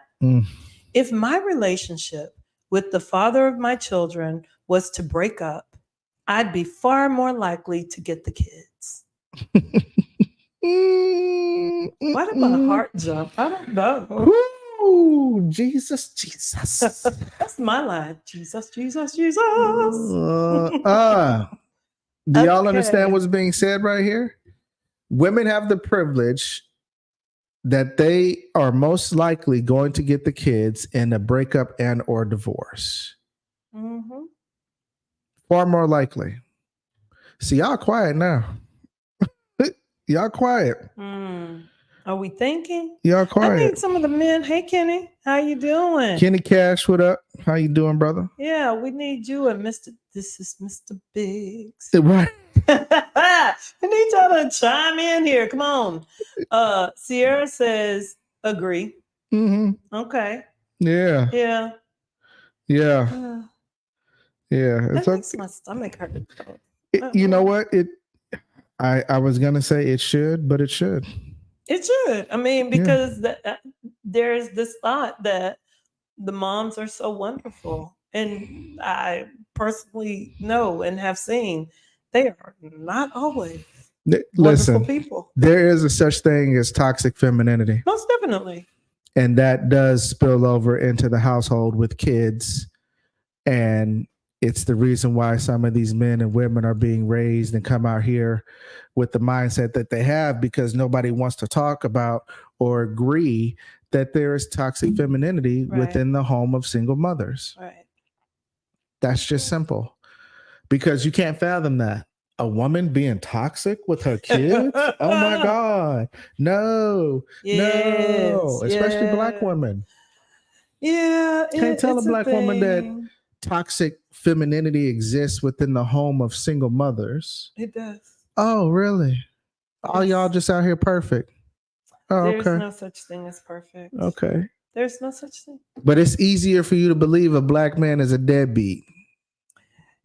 If my relationship with the father of my children was to break up, I'd be far more likely to get the kids. Why did my heart jump? I don't know. Ooh, Jesus. That's my line. Jesus. Do y'all understand what's being said right here? Women have the privilege that they are most likely going to get the kids in a breakup and or divorce. Mm-hmm. Far more likely. See, y'all quiet now. Y'all quiet. Are we thinking? Y'all I quiet. need some of the men. Hey, Kenny, how you doing? Kenny Cash, what up? How you doing, brother? Yeah, we need you and Mr. This is Mr. Biggs. Right. We need y'all to chime in here. Come on. Sierra says agree. Mm-hmm. Okay. Yeah. Yeah. Yeah. Yeah. That It's makes okay. my stomach hurt. You know what? I was gonna say it should, but it should. It should. I mean, because there's this thought that the moms are so wonderful. And I personally know and have seen they are not always Listen, wonderful people. there is a such thing as toxic femininity. Most definitely. And that does spill over into the household with kids. And it's the reason why some of these men and women are being raised and come out here with the mindset that they have, because nobody wants to talk about or agree that there is toxic femininity within the home of single mothers. Right. That's just simple, because you can't fathom that. A woman being toxic with her kids? Oh my God. No. No. Especially Black women. Yeah. Can't tell a Black woman that toxic femininity exists within the home of single mothers. It does. Oh, really? All y'all just out here perfect. Oh, There's okay. no such thing as perfect. Okay. There's no such thing. But it's easier for you to believe a Black man is a deadbeat.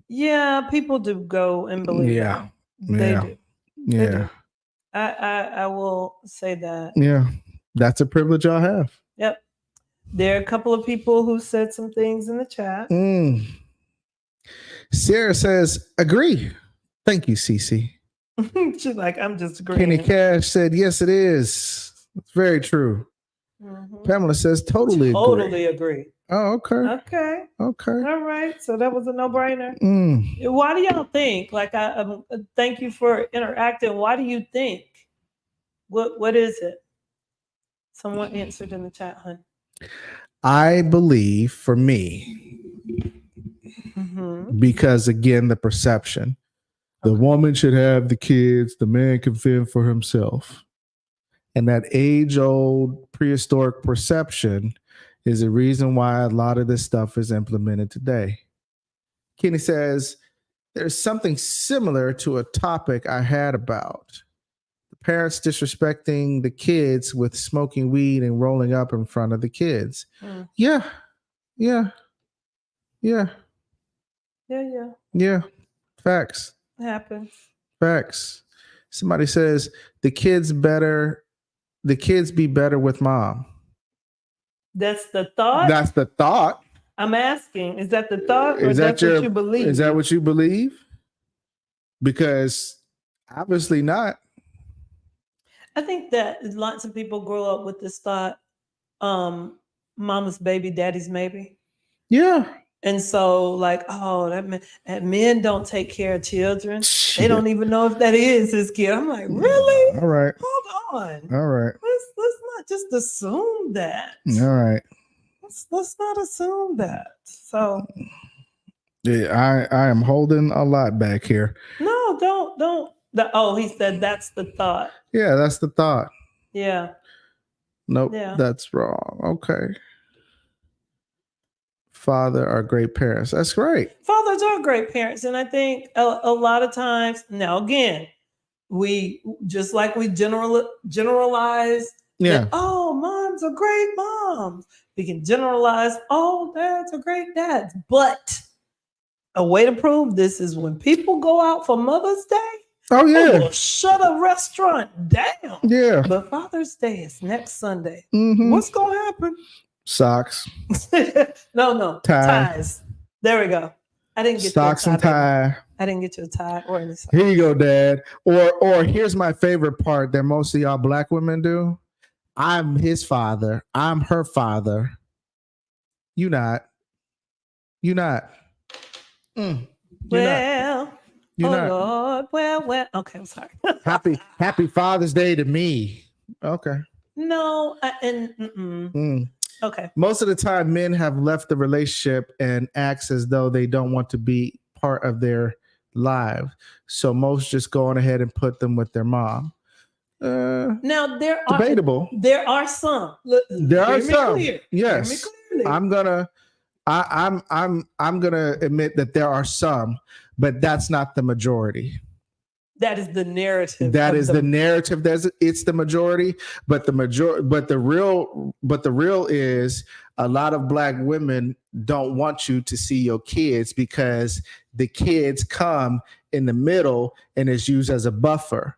Yeah, people do go and believe that. They do. Yeah. They do. I will say that. Yeah. That's a privilege y'all have. Yep. There are a couple of people who said some things in the chat. Sarah says, agree. Thank you, Cece. She's like, I'm just agreeing. Kenny Cash said, yes, it is. It's very true. Pamela says, totally agree. Oh, okay. Okay. All right. So that was a no-brainer. Why do y'all think? Like, I thank you for interacting. Why do you think? What is it? Someone answered in the chat, hun. I believe, for me, because again, the perception, the woman should have the kids, the man can fend for himself. And that age-old prehistoric perception is the reason why a lot of this stuff is implemented today. Kenny says, there's something similar to a topic I had about the parents disrespecting the kids with smoking weed and rolling up in front of the kids. Yeah. Facts. It happens. Facts. Somebody says the kids be better with mom. That's the thought? That's the thought. I'm asking, is that the thought, or is that what you believe? Is that what you believe? Because obviously not. I think that lots of people grow up with this thought, mama's baby, daddy's maybe. Yeah. And so, like, oh, that men don't take care of children. Shit. They don't even know if that is his kid. I'm like, really? All right. Hold on. All right. Let's not just assume that. All right. Let's not assume that. So yeah, I am holding a lot back here. No, don't. He said that's the thought. Yeah, that's the thought. Yeah. Nope, that's wrong. Okay. Father are great parents. That's great. Fathers are great parents. And I think a lot of times, now again, we just like we generalize. Yeah. That, oh, moms are great moms. We can generalize, oh, dads are great dads. But a way to prove this is when people go out for Mother's Day. Oh, yeah. They will shut a restaurant down. Yeah. But Father's Day is next Sunday. Mm-hmm. What's going to happen? Socks. No. Ties. There we go. I didn't get socks and tie. I didn't get you a tie or any socks. Here you go, Dad. Or here's my favorite part that most of y'all Black women do. I'm his father. I'm her father. You not. Lord. Well. Okay, I'm sorry. Happy Father's Day to me. Okay. No, Okay. Most of the time, men have left the relationship and acts as though they don't want to be part of their lives. So most just go on ahead and put them with their mom. Now Debatable. there are some. Look, There are hear me some. clear. Yes, Hear me clearly. I'm gonna admit that there are some, but that's not the majority. That is the narrative. That is the narrative. It's the majority, but the real is a lot of Black women don't want you to see your kids because the kids come in the middle and is used as a buffer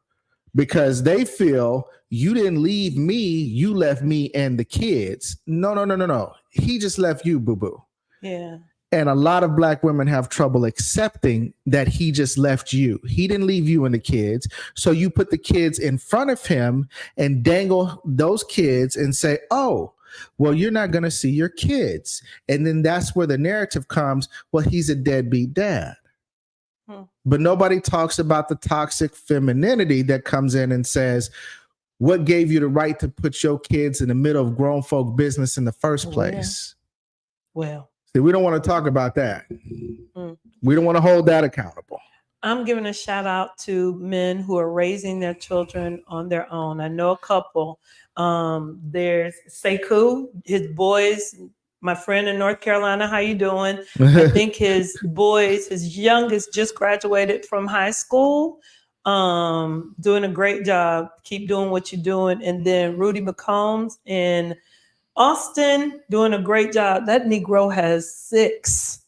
because they feel you didn't leave me, you left me and the kids. No. He just left you, boo boo. Yeah. And a lot of Black women have trouble accepting that he just left you. He didn't leave you and the kids. So you put the kids in front of him and dangle those kids and say, oh, well, you're not going to see your kids. And then that's where the narrative comes. Well, he's a deadbeat dad. But nobody talks about the toxic femininity that comes in and says, what gave you the right to put your kids in the middle of grown folk business in the first place? Well. We don't want to talk about that. We don't want to hold that accountable. I'm giving a shout out to men who are raising their children on their own. I know a couple. There's Sekou, his boys, my friend in North Carolina. How you doing? I think his boys, his youngest, just graduated from high school. Doing a great job. Keep doing what you're doing. And then Rudy McCombs in Austin, doing a great job. That Negro has six.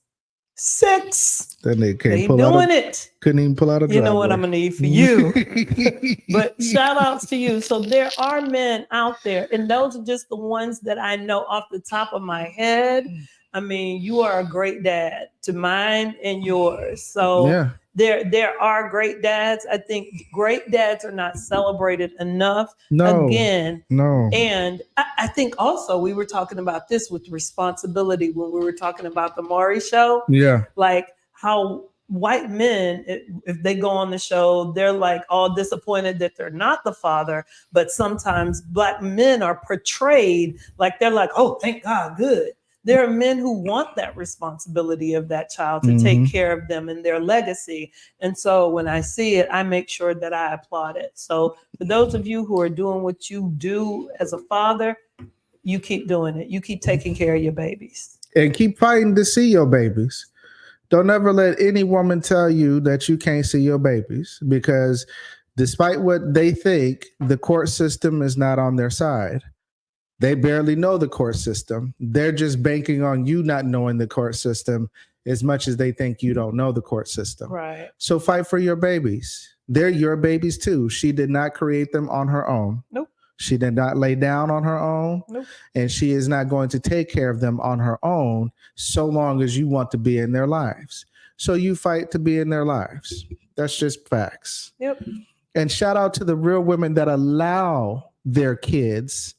That nigga can't pull out it. Couldn't even pull out a driveway. You know what I'm gonna need for you. But shout outs to you. So there are men out there, and those are just the ones that I know off the top of my head. I mean, you are a great dad to mine and yours. So yeah. There are great dads. I think great dads are not celebrated enough. No. And I think also we were talking about this with responsibility when we were talking about the Maury show. Yeah. Like how white men, if they go on the show, they're like all disappointed that they're not the father. But sometimes Black men are portrayed like they're like, oh, thank God, good. There are men who want that responsibility of that child to take care of them and their legacy. And so when I see it, I make sure that I applaud it. So for those of you who are doing what you do as a father, you keep doing it. You keep taking care of your babies. And keep fighting to see your babies. Don't ever let any woman tell you that you can't see your babies, because despite what they think, the court system is not on their side. They barely know the court system. They're just banking on you not knowing the court system as much as they think you don't know the court system. Right. So fight for your babies. They're your babies too. She did not create them on her own. Nope. She did not lay down on her own. Nope. And she is not going to take care of them on her own so long as you want to be in their lives. So you fight to be in their lives. That's just facts. Yep. And shout out to the real women that allow their kids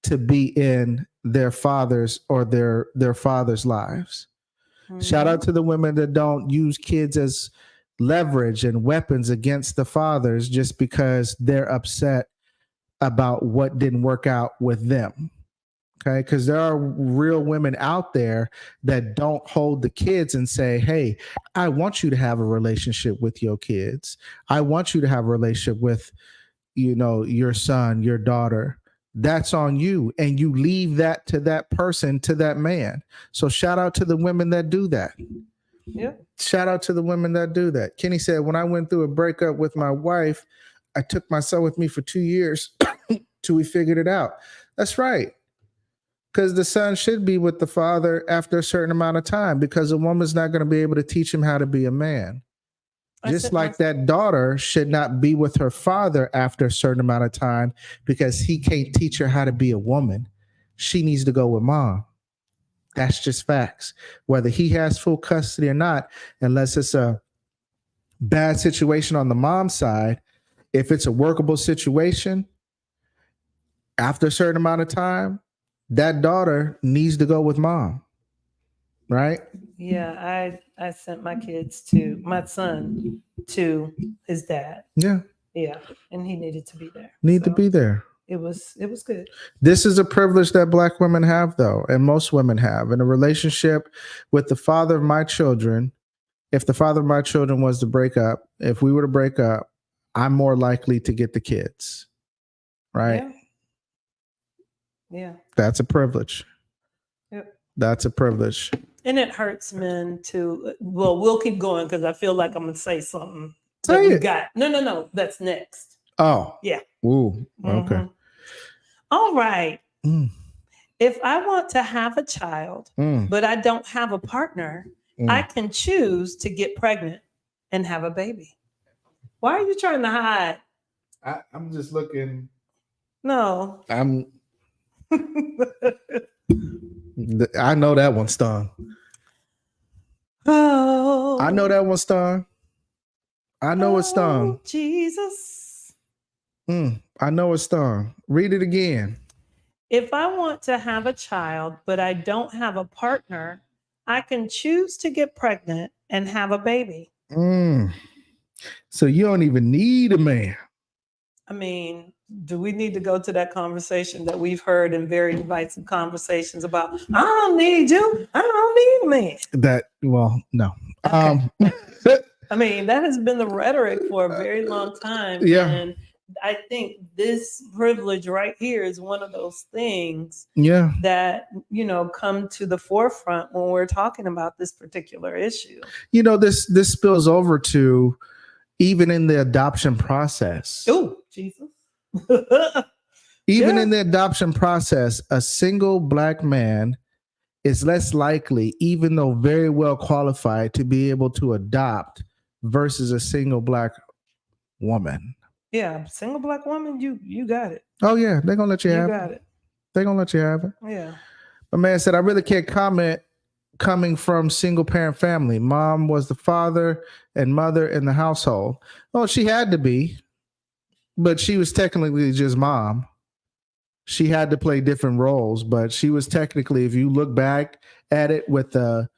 to be in their fathers or their fathers' lives. Shout out to the women that don't use kids as leverage and weapons against the fathers just because they're upset about what didn't work out with them. Okay, because there are real women out there that don't hold the kids and say, hey, I want you to have a relationship with your kids. I want you to have a relationship with, your son, your daughter. That's on you. And you leave that to that person, to that man. So shout out to the women that do that. Yeah. Shout out to the women that do that. Kenny said, when I went through a breakup with my wife, I took my son with me for 2 years till we figured it out. That's right. Because the son should be with the father after a certain amount of time, because a woman's not going to be able to teach him how to be a man. Just like that daughter should not be with her father after a certain amount of time because he can't teach her how to be a woman. She needs to go with mom. That's just facts. Whether he has full custody or not, unless it's a bad situation on the mom's side, if it's a workable situation, after a certain amount of time, that daughter needs to go with mom. Right? Yeah, I sent my son to his dad. Yeah. Yeah. And he needed to be there. To be there. it was good. This is a privilege that Black women have, though, and most women have. In a relationship with the father of my children, if the father of my children was to break up, if we were to break up, I'm more likely to get the kids. Right? Yeah. That's a privilege. Yep. That's a privilege. And it hurts men to, well, we'll keep going because I feel like I'm going to say something that Say we it. got. No, that's next. Oh. Yeah. Ooh. Okay. Mhm. All right. Mm. If I want to have a child, but I don't have a partner, I can choose to get pregnant and have a baby. Why are you trying to hide? I'm just looking. No. I know that one stung. Oh. I know that one stung. I know it stung. Jesus. I know it stung. Read it again. If I want to have a child, but I don't have a partner, I can choose to get pregnant and have a baby. So you don't even need a man. I mean, do we need to go to that conversation that we've heard in very divisive conversations about, I don't need you, I don't need a man? No. Okay. I mean, that has been the rhetoric for a very long time. Yeah. And I think this privilege right here is one of those things that, come to the forefront when we're talking about this particular issue. This spills over to even in the adoption process. Oh, Jesus. Even in the adoption process, a single Black man is less likely, even though very well qualified, to be able to adopt versus a single Black woman. Yeah, single Black woman, you got it. Oh yeah, they're gonna let you have it. You got it. They're gonna let you have it. Yeah. My man said, I really can't comment coming from single parent family. Mom was the father and mother in the household. Well, she had to be, but she was technically just mom. She had to play different roles, but she was technically, if you look back at it with a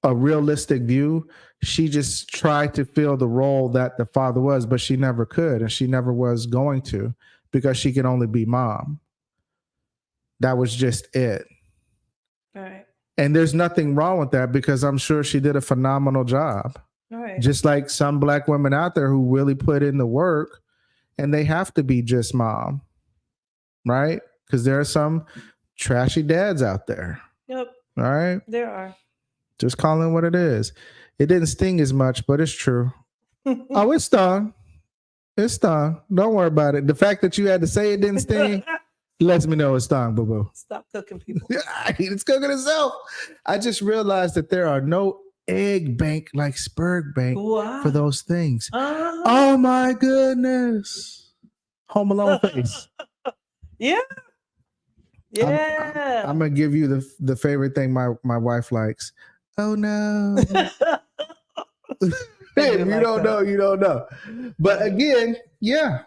realistic view, she just tried to fill the role that the father was, but she never could, and she never was going to, because she could only be mom. That was just it. All right. And there's nothing wrong with that, because I'm sure she did a phenomenal job. All right. Just like some Black women out there who really put in the work, and they have to be just mom, right? Because there are some trashy dads out there. Yep. All right. There are. Just calling what it is. It didn't sting as much, but it's true. Oh, it stung. It stung. Don't worry about it. The fact that you had to say it didn't sting lets me know it stung, boo-boo. Stop cooking people. It's cooking itself. I just realized that there are no egg bank like Spurg Bank for those things. Oh my goodness. Home Alone face. Yeah. Yeah. I'm gonna give you the favorite thing my wife likes. Oh no. Hey, if you don't know, you don't know. But again, yeah,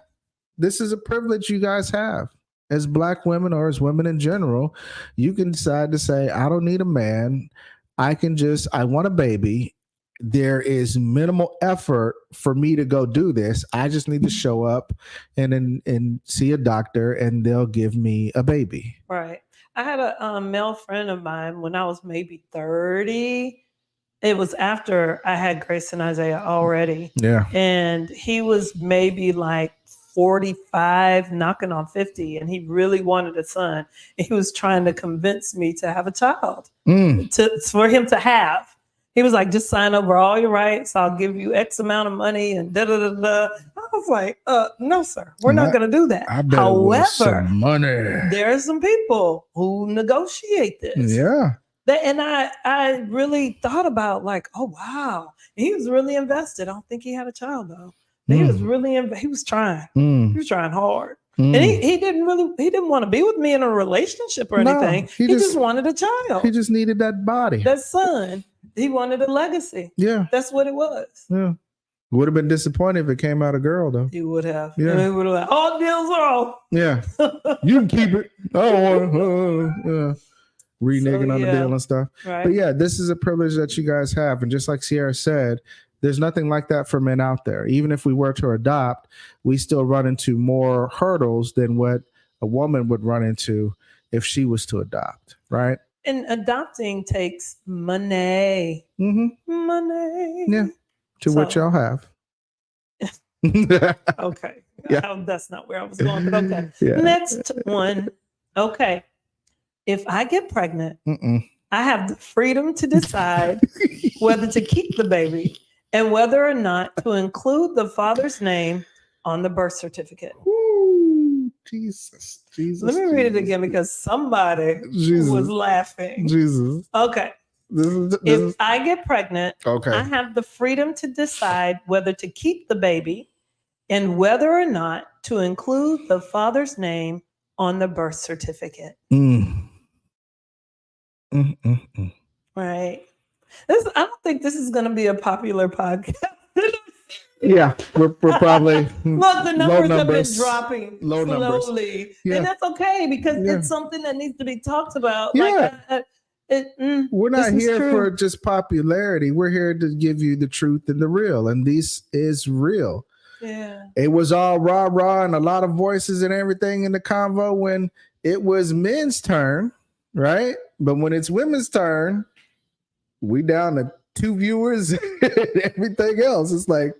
this is a privilege you guys have as Black women, or as women in general. You can decide to say, I don't need a man. I want a baby. There is minimal effort for me to go do this. I just need to show up and see a doctor, and they'll give me a baby. Right. I had a male friend of mine when I was maybe 30. It was after I had Grace and Isaiah already. Yeah. And he was maybe like 45, knocking on 50, and he really wanted a son. And he was trying to convince me to have a child for him to have. He was like, just sign over all your rights. I'll give you X amount of money and da da da da. I was like, no, sir, we're not going to do that. However, money. there are some people who negotiate this. Yeah. And I really thought about like, oh, wow. And he was really invested. I don't think he had a child though. But he was really, he was trying. He was trying hard. And he didn't want to be with me in a relationship or anything. He just wanted a child. He just needed that body. That son. He wanted a legacy. Yeah. That's what it was. Yeah. Would have been disappointed if it came out a girl, though. He would have. Yeah. And he would have like, all deals are off. Yeah. You can keep it. Oh, reneging on the deal and stuff. Right. But yeah, this is a privilege that you guys have. And just like Sierra said, there's nothing like that for men out there. Even if we were to adopt, we still run into more hurdles than what a woman would run into if she was to adopt, right? And adopting takes money. Mm-hmm. Money. Yeah. To So- which y'all have. Okay. Yeah. That's not where I was going, but okay. Yeah. Next one. Okay. If I get pregnant, Mm-mm. I have the freedom to decide whether to keep the baby and whether or not to include the father's name on the birth certificate. Ooh, Jesus. Let me read it again because somebody was laughing. Jesus. Okay. If I get pregnant, okay. I have the freedom to decide whether to keep the baby and whether or not to include the father's name on the birth certificate. Mm. Right. I don't think this is going to be a popular podcast. Yeah, we're probably Look, the numbers have been numbers. dropping Low numbers. slowly, Yeah. and that's okay because Yeah. it's something that needs to be talked about. Yeah. This We're not is here true. for just popularity. We're here to give you the truth and the real, and this is real. Yeah. It was all rah and a lot of voices and everything in the convo when it was men's turn, right? But when it's women's turn, we down to 2 viewers and everything else. It's like,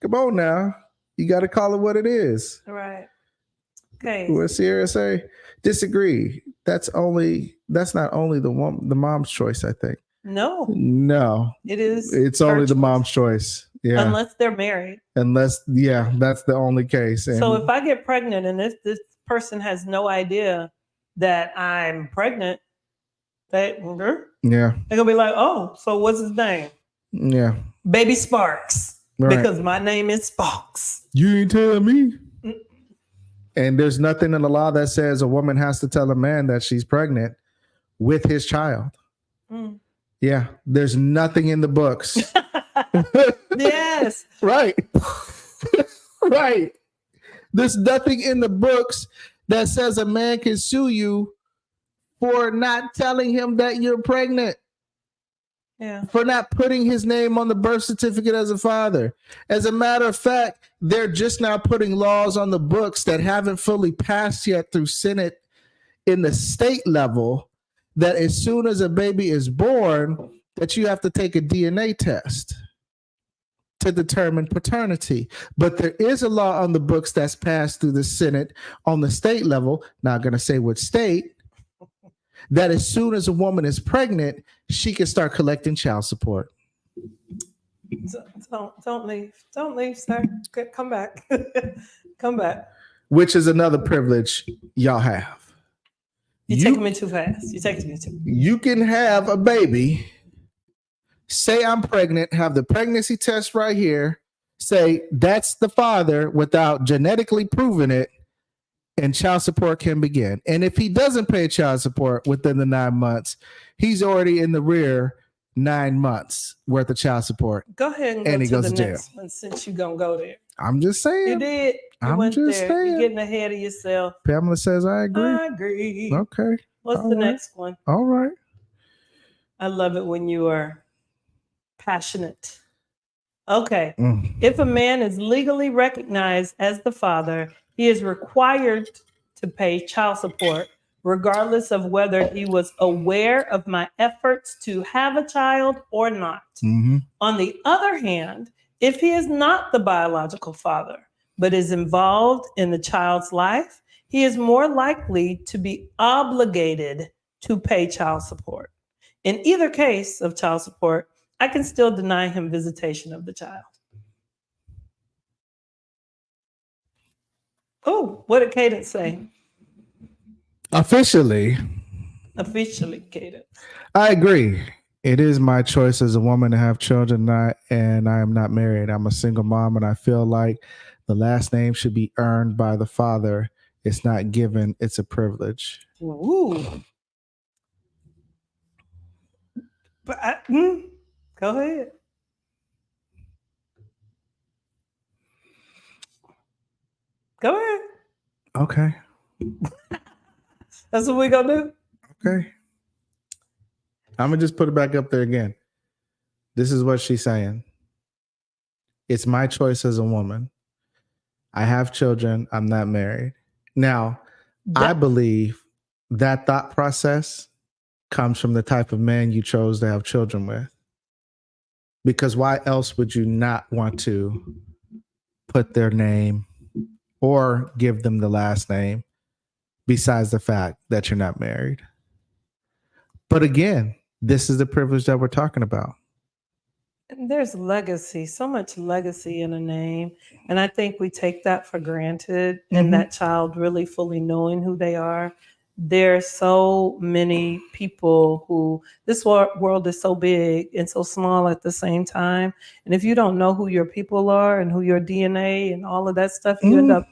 come on now. You got to call it what it is. Right. Okay. What Sierra say? Disagree. That's not only the mom's choice, I think. No, It is. It's her only the choice. mom's choice. Yeah. Unless they're married. That's the only case. And So if I get pregnant and if this person has no idea that I'm pregnant, they're gonna be like, oh, so what's his name? Yeah. Baby Sparks. Right. Because my name is Sparks. You ain't telling me. And there's nothing in the law that says a woman has to tell a man that she's pregnant with his child. Mm. Yeah. There's nothing in the books. Yes. Right. Right. There's nothing in the books that says a man can sue you for not telling him that you're pregnant. Yeah. For not putting his name on the birth certificate as a father. As a matter of fact, they're just now putting laws on the books that haven't fully passed yet through Senate in the state level that as soon as a baby is born, that you have to take a DNA test to determine paternity. But there is a law on the books that's passed through the Senate on the state level, not going to say which state, that as soon as a woman is pregnant, she can start collecting child support. Don't leave, sir. Come back. Come back. Which is another privilege y'all have. You're taking me too fast. You're taking me too fast. You can have a baby, say I'm pregnant, have the pregnancy test right here, say that's the father without genetically proving it, and child support can begin. And if he doesn't pay child support within the 9 months, he's already in the rear 9 months worth of child support. Go ahead and go And he to goes the to jail. next one since you're going to go there. I'm just saying. You did. You I'm went just there. saying. You're getting ahead of yourself. Pamela says, I agree. I agree. Okay. What's All the right. next one? All right. I love it when you are passionate. Okay. Mm. If a man is legally recognized as the father, he is required to pay child support, regardless of whether he was aware of my efforts to have a child or not. Mm-hmm. On the other hand, if he is not the biological father, but is involved in the child's life, he is more likely to be obligated to pay child support. In either case of child support, I can still deny him visitation of the child. Oh, what did Cadence say? Officially, Cadence. I agree. It is my choice as a woman to have children, and I am not married. I'm a single mom, and I feel like the last name should be earned by the father. It's not given. It's a privilege. Ooh. But go ahead. Go ahead. Okay. That's what we're going to do? Okay. I'm going to just put it back up there again. This is what she's saying. It's my choice as a woman. I have children. I'm not married. Now, I believe that thought process comes from the type of man you chose to have children with. Because why else would you not want to put their name or give them the last name besides the fact that you're not married? But again, this is the privilege that we're talking about. There's legacy, so much legacy in a name. And I think we take that for granted, and that child really fully knowing who they are. There's so many people who, this world is so big and so small at the same time. And if you don't know who your people are and who your DNA and all of that stuff, you end up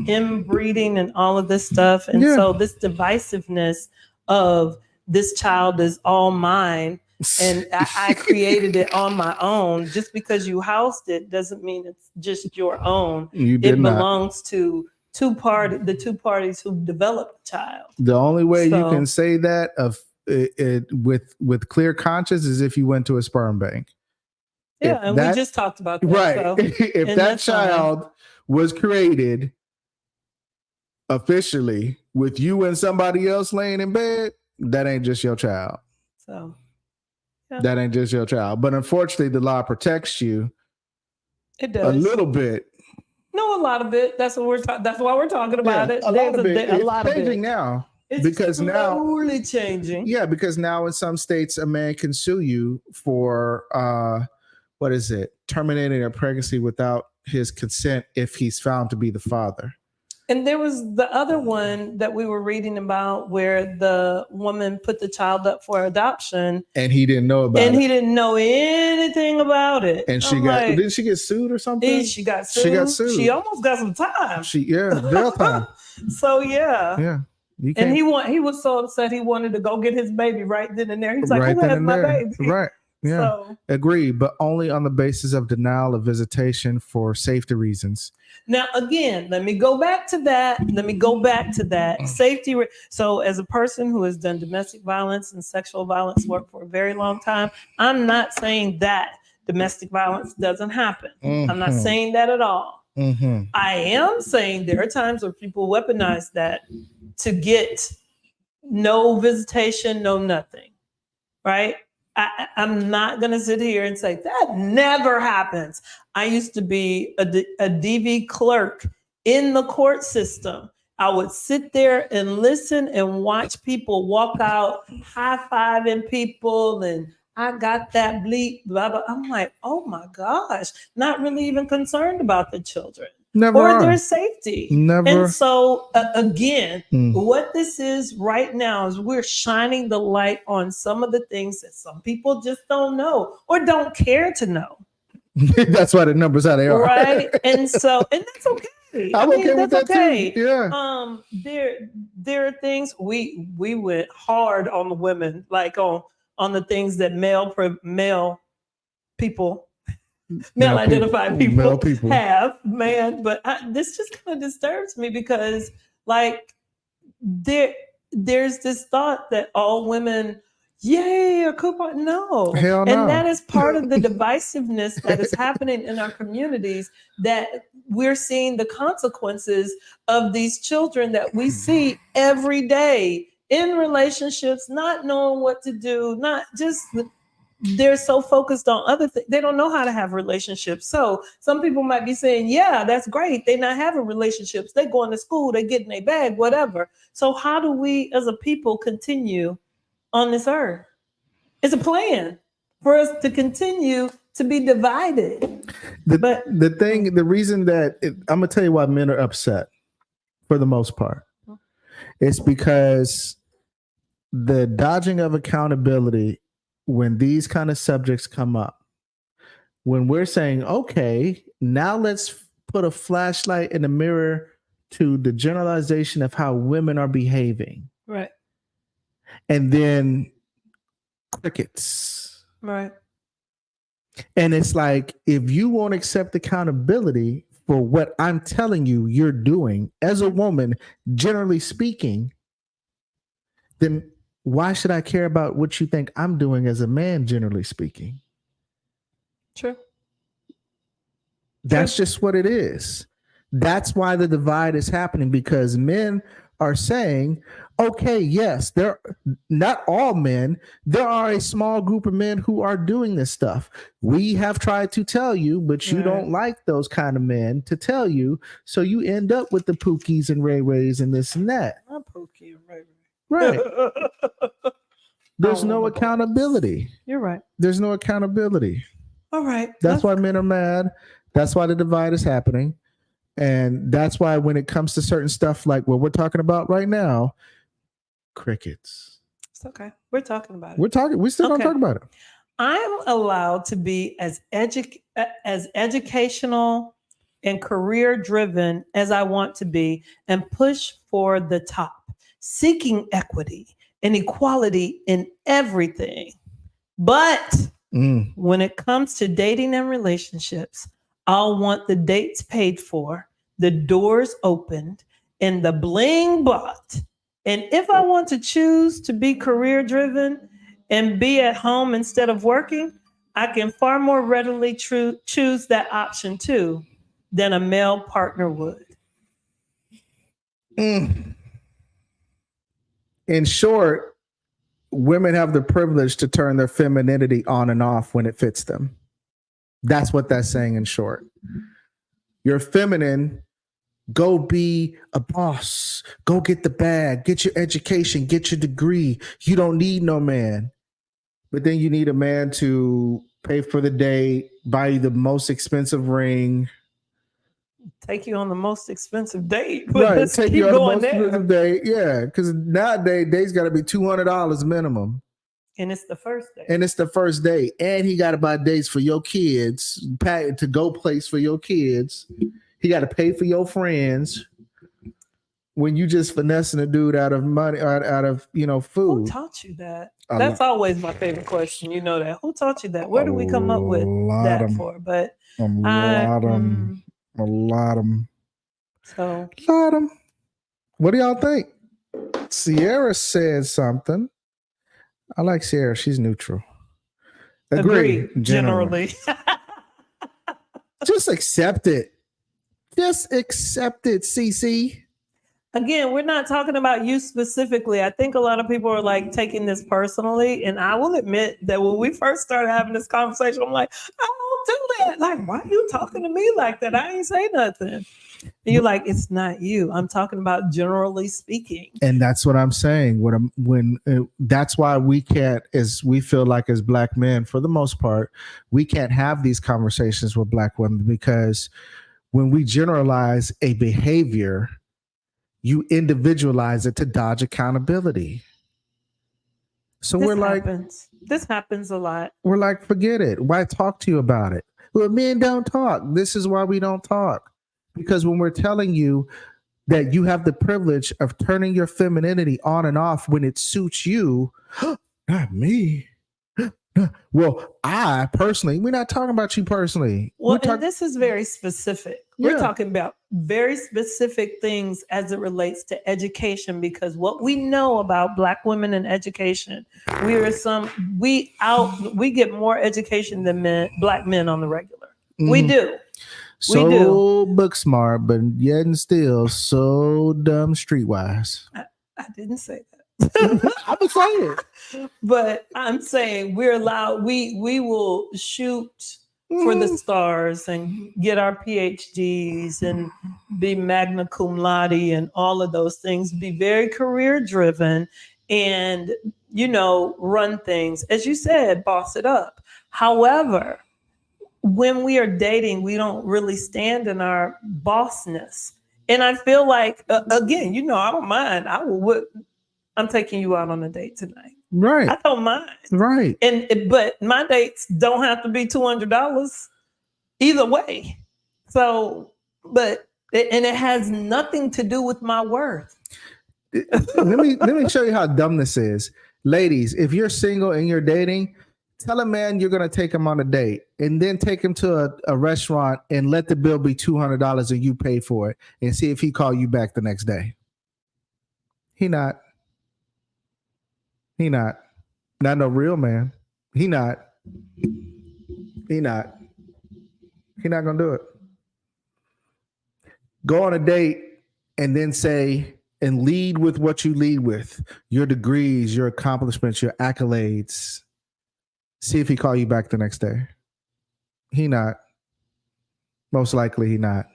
inbreeding and all of this stuff. And so this divisiveness of this child is all mine, and I created it on my own. Just because you housed it doesn't mean it's just your own. It belongs to the two parties who developed the child. The only way you can say that with clear conscience is if you went to a sperm bank. Yeah, and we just talked about that. Right. So, if that child was created officially with you and somebody else laying in bed, that ain't just your child. So that ain't just your child. But unfortunately, the law protects you. It does. A little bit. No, a lot of it. That's what that's why we're talking about it. A lot of it. A lot it's of changing it. now. It's because slowly changing. Yeah, because now in some states, a man can sue you for terminating a pregnancy without his consent if he's found to be the father. And there was the other one that we were reading about where the woman put the child up for adoption. And he didn't know about it. And he didn't know anything about it. And didn't she get sued or something? She got sued. She almost got some time. Jail time. So yeah. Yeah. And he was so upset he wanted to go get his baby right then and there. He's like, who has my baby? Right. Yeah. So, agreed, but only on the basis of denial of visitation for safety reasons. Now, again, let me go back to that. Safety. So as a person who has done domestic violence and sexual violence work for a very long time, I'm not saying that domestic violence doesn't happen. I'm not saying that at all. I am saying there are times where people weaponize that to get no visitation, no nothing, right? I'm not going to sit here and say that never happens. I used to be a DV clerk in the court system. I would sit there and listen and watch people walk out, high-fiving people, and I got that bleep, blah, blah. I'm like, oh my gosh, not really even concerned about the children. Or their safety. And so again, what this is right now is we're shining the light on some of the things that some people just don't know or don't care to know. That's why the numbers how they are. Right. And that's okay. I'm okay with that too. Yeah. There are things we went hard on the women, like on the things that male identified people have, man. But this just kind of disturbs me because, like, there's this thought that all women, yay, a coupon. No. Hell no. And that is part of the divisiveness that is happening in our communities, that we're seeing the consequences of these children that we see every day in relationships, not knowing what to do, not just... They're so focused on other things. They don't know how to have relationships. So some people might be saying, yeah, that's great. They're not having relationships. They're going to school. They're getting their bag, whatever. So how do we as a people continue on this earth? It's a plan for us to continue to be divided. The reason that I'm going to tell you why men are upset for the most part. It's because the dodging of accountability when these kind of subjects come up, when we're saying, okay, now let's put a flashlight in the mirror to the generalization of how women are behaving. Right. And then crickets. Right. And it's like, if you won't accept accountability for what I'm telling you you're doing as a woman, generally speaking, then why should I care about what you think I'm doing as a man, generally speaking? True. That's just what it is. That's why the divide is happening, because men are saying, okay, yes, there not all men, there are a small group of men who are doing this stuff. We have tried to tell you, but you don't like those kind of men to tell you. So you end up with the Pookies and Ray Rays and this and that. I'm Pookie and Ray Ray. Right. There's Oh, no my accountability. You're right. There's no accountability. All right. That's why men are mad. That's why the divide is happening. And that's why when it comes to certain stuff like what we're talking about right now, crickets. It's okay. We're talking about it. We're still gonna talk about it. I'm allowed to be as educational and career driven as I want to be and push for the top, seeking equity and equality in everything. But when it comes to dating and relationships, I'll want the dates paid for, the doors opened, and the bling bought. And if I want to choose to be career driven and be at home instead of working, I can far more readily choose that option too than a male partner would. In short, women have the privilege to turn their femininity on and off when it fits them. That's what that's saying in short. You're feminine, go be a boss, go get the bag, get your education, get your degree. You don't need no man. But then you need a man to pay for the date, buy you the most expensive ring. Take you on the most expensive date. Right, take you on the most expensive date. Yeah, because nowadays, dates got to be $200 minimum. And it's the first date. And it's the first date. And he got to buy dates for your kids, to go place for your kids. He got to pay for your friends when you just finessing a dude out of money, out of food. Who taught you that? That's always my favorite question. You know that. Who taught you that? Where do we come up with that for? But a lot of them. So a lot of them. What do y'all think? Sierra said something. I like Sierra. She's neutral. Agree. Generally. Just accept it. Just accept it, CC. Again, we're not talking about you specifically. I think a lot of people are like taking this personally. And I will admit that when we first started having this conversation, I'm like, I don't do that. Like, why are you talking to me like that? I ain't say nothing. And you're like, it's not you. I'm talking about generally speaking. And that's what I'm saying. That's why we can't, as we feel like as Black men, for the most part, we can't have these conversations with Black women, because when we generalize a behavior, you individualize it to dodge accountability. So this happens a lot. We're like, forget it. Why talk to you about it? Well, men don't talk. This is why we don't talk. Because when we're telling you that you have the privilege of turning your femininity on and off when it suits you, not me. Well, I personally, we're not talking about you personally. Well, and this is very specific. We're talking about very specific things as it relates to education, because what we know about Black women in education, we get more education than Black men on the regular. We do. So book smart, but yet and still so dumb streetwise. I didn't say that. I'm saying, but I'm saying we're allowed. We will shoot for the stars and get our PhDs and be magna cum laude and all of those things. Be very career driven and run things, as you said, boss it up. However, when we are dating, we don't really stand in our bossness. And I feel like again, I don't mind. I'm taking you out on a date tonight. Right. I don't mind. Right. But my dates don't have to be $200 either way. So, it has nothing to do with my worth. let me show you how dumb this is. Ladies, if you're single and you're dating, tell a man you're going to take him on a date and then take him to a restaurant and let the bill be $200 and you pay for it, and see if he call you back the next day. He not no real man. He not gonna do it. Go on a date and then say, and lead with what you lead with, your degrees, your accomplishments, your accolades. See if he call you back the next day. He not. Most likely he not.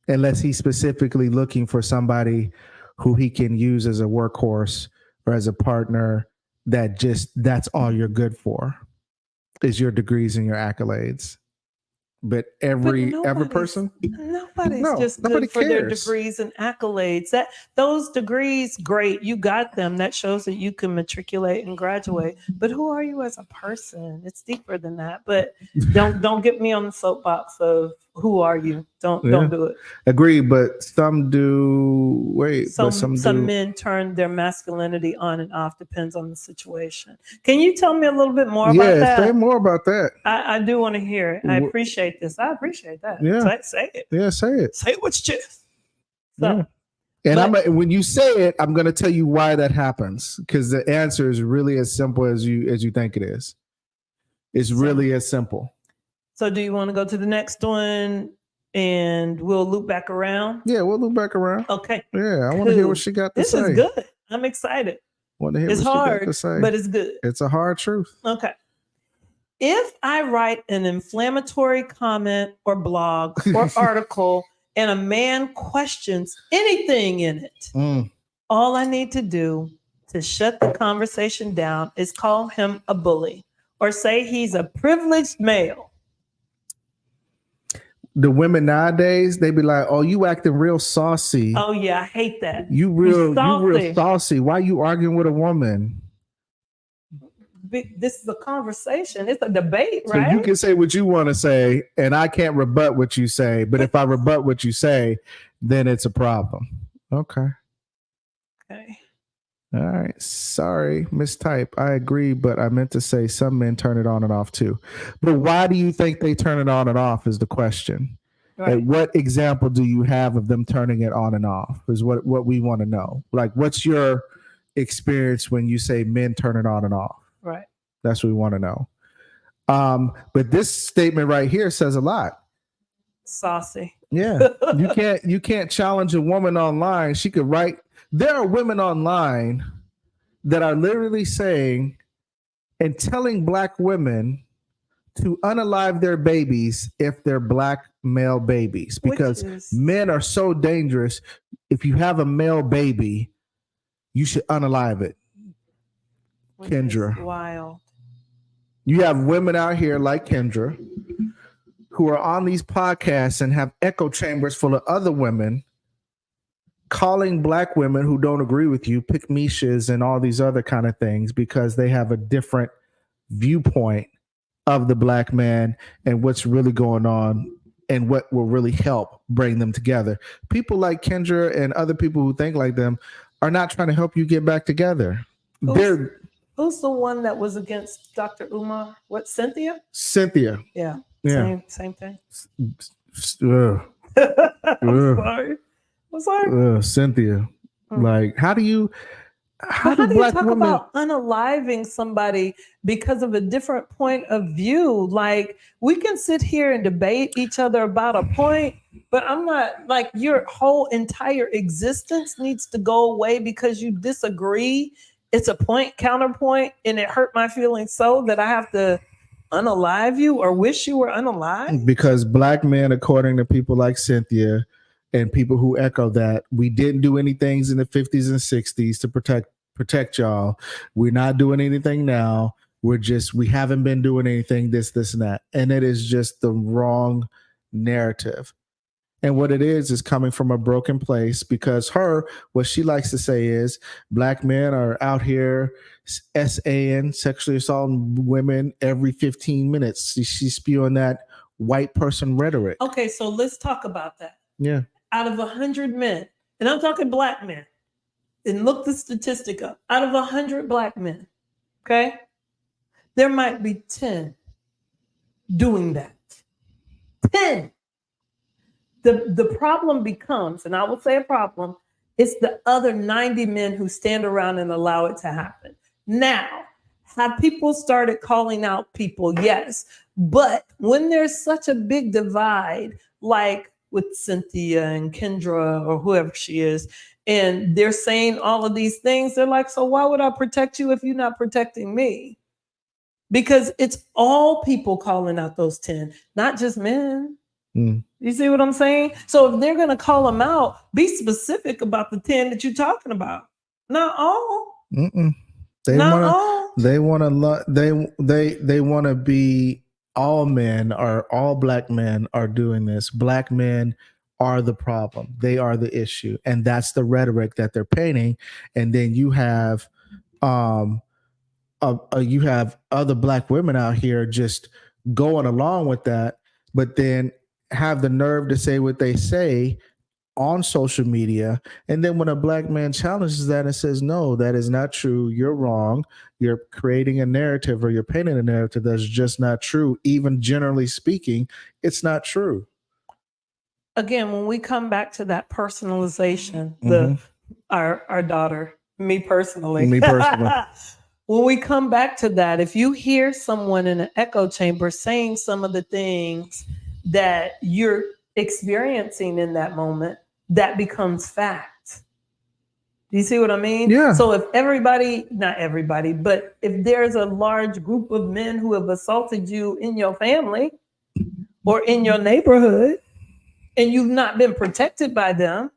Unless he's specifically looking for somebody who he can use as a workhorse or as a partner that's all you're good for is your degrees and your accolades. But every person, nobody's no, just nobody good for their cares. degrees and accolades. That those degrees, great, you got them. That shows that you can matriculate and graduate. But who are you as a person? It's deeper than that. But don't get me on the soapbox of who are you. Don't do it. Agree, but some do. Wait, but Some do. men turn their masculinity on and off, depends on the situation. Can you tell me a little bit more about that? Yeah, say more about that. I do want to hear it. I appreciate this. I appreciate that. Yeah. Say it. Yeah, say it. Say it with your chest. So, yeah. And when you say it, I'm going to tell you why that happens, because the answer is really as simple as you think it is. It's really as simple. So do you want to go to the next one and we'll loop back around? Yeah, we'll loop back around. Okay. Yeah, I want to hear what she got to say. This is good. I'm excited. Want to hear it's what hard, she got to say. but it's good. It's a hard truth. Okay. If I write an inflammatory comment or blog or article and a man questions anything in it, all I need to do to shut the conversation down is call him a bully or say he's a privileged male. The women nowadays, they be like, "Oh, you acting real saucy." Oh yeah, I hate that. You real saucy. Why you arguing with a woman? This is a conversation. It's a debate, right? So you can say what you want to say, and I can't rebut what you say. But if I rebut what you say, then it's a problem. Okay. All right. Sorry, mistype. I agree, but I meant to say some men turn it on and off too. But why do you think they turn it on and off is the question. Right. Like, what example do you have of them turning it on and off is what we want to know. Like, what's your experience when you say men turn it on and off? Right. That's what we want to know. But this statement right here says a lot. Saucy. Yeah. You can't challenge a woman online. She could write. There are women online that are literally saying and telling Black women to unalive their babies if they're Black male babies, because men are so dangerous. If you have a male baby, you should unalive it. Kendra. Wild. You have women out here like Kendra who are on these podcasts and have echo chambers full of other women calling Black women who don't agree with you pick-me-shiz and all these other kind of things because they have a different viewpoint of the Black man and what's really going on and what will really help bring them together. People like Kendra and other people who think like them are not trying to help you get back together. Who's the one that was against Dr. Umar? What, Cynthia? Cynthia. Yeah. Same thing. I'm sorry. Cynthia. Like, how do Black talk women about unaliving somebody because of a different point of view? Like, we can sit here and debate each other about a point, but I'm not like your whole entire existence needs to go away because you disagree. It's a point, counterpoint, and it hurt my feelings so that I have to unalive you or wish you were unalive? Because Black men, according to people like Cynthia and people who echo that, we didn't do anything in the 50s and 60s to protect y'all. We're not doing anything now. We haven't been doing anything, this and that. And it is just the wrong narrative. And what it is coming from a broken place, because what she likes to say is Black men are out here SAing, sexually assaulting women every 15 minutes. She's spewing that white person rhetoric. Okay, so let's talk about that. Yeah. Out of 100 men, and I'm talking Black men, and look the statistic up. Out of 100 Black men, okay, there might be 10 doing that. 10. The problem becomes, and I will say a problem, it's the other 90 men who stand around and allow it to happen. Now, have people started calling out people? Yes. But when there's such a big divide, like with Cynthia and Kendra or whoever she is, and they're saying all of these things. They're like, so why would I protect you if you're not protecting me? Because it's all people calling out those 10, not just men. Mm. You see what I'm saying? So if they're going to call them out, be specific about the 10 that you're talking about. Not all. Mm-mm. They Not want all. to. They want to. They want to be all men or all black men are doing this. Black men are the problem. They are the issue, and that's the rhetoric that they're painting. And then you have, you have other black women out here just going along with that, but then have the nerve to say what they say on social media. And then when a black man challenges that and says, no, that is not true, you're wrong, you're creating a narrative or you're painting a narrative that's just not true, even generally speaking, it's not true. Again, when we come back to that personalization, Mm-hmm. our daughter, me personally, when we come back to that, if you hear someone in an echo chamber saying some of the things that you're experiencing in that moment, that becomes fact. Do you see what I mean? Yeah. So if everybody, not everybody, but if there's a large group of men who have assaulted you in your family or in your neighborhood and you've not been protected by them,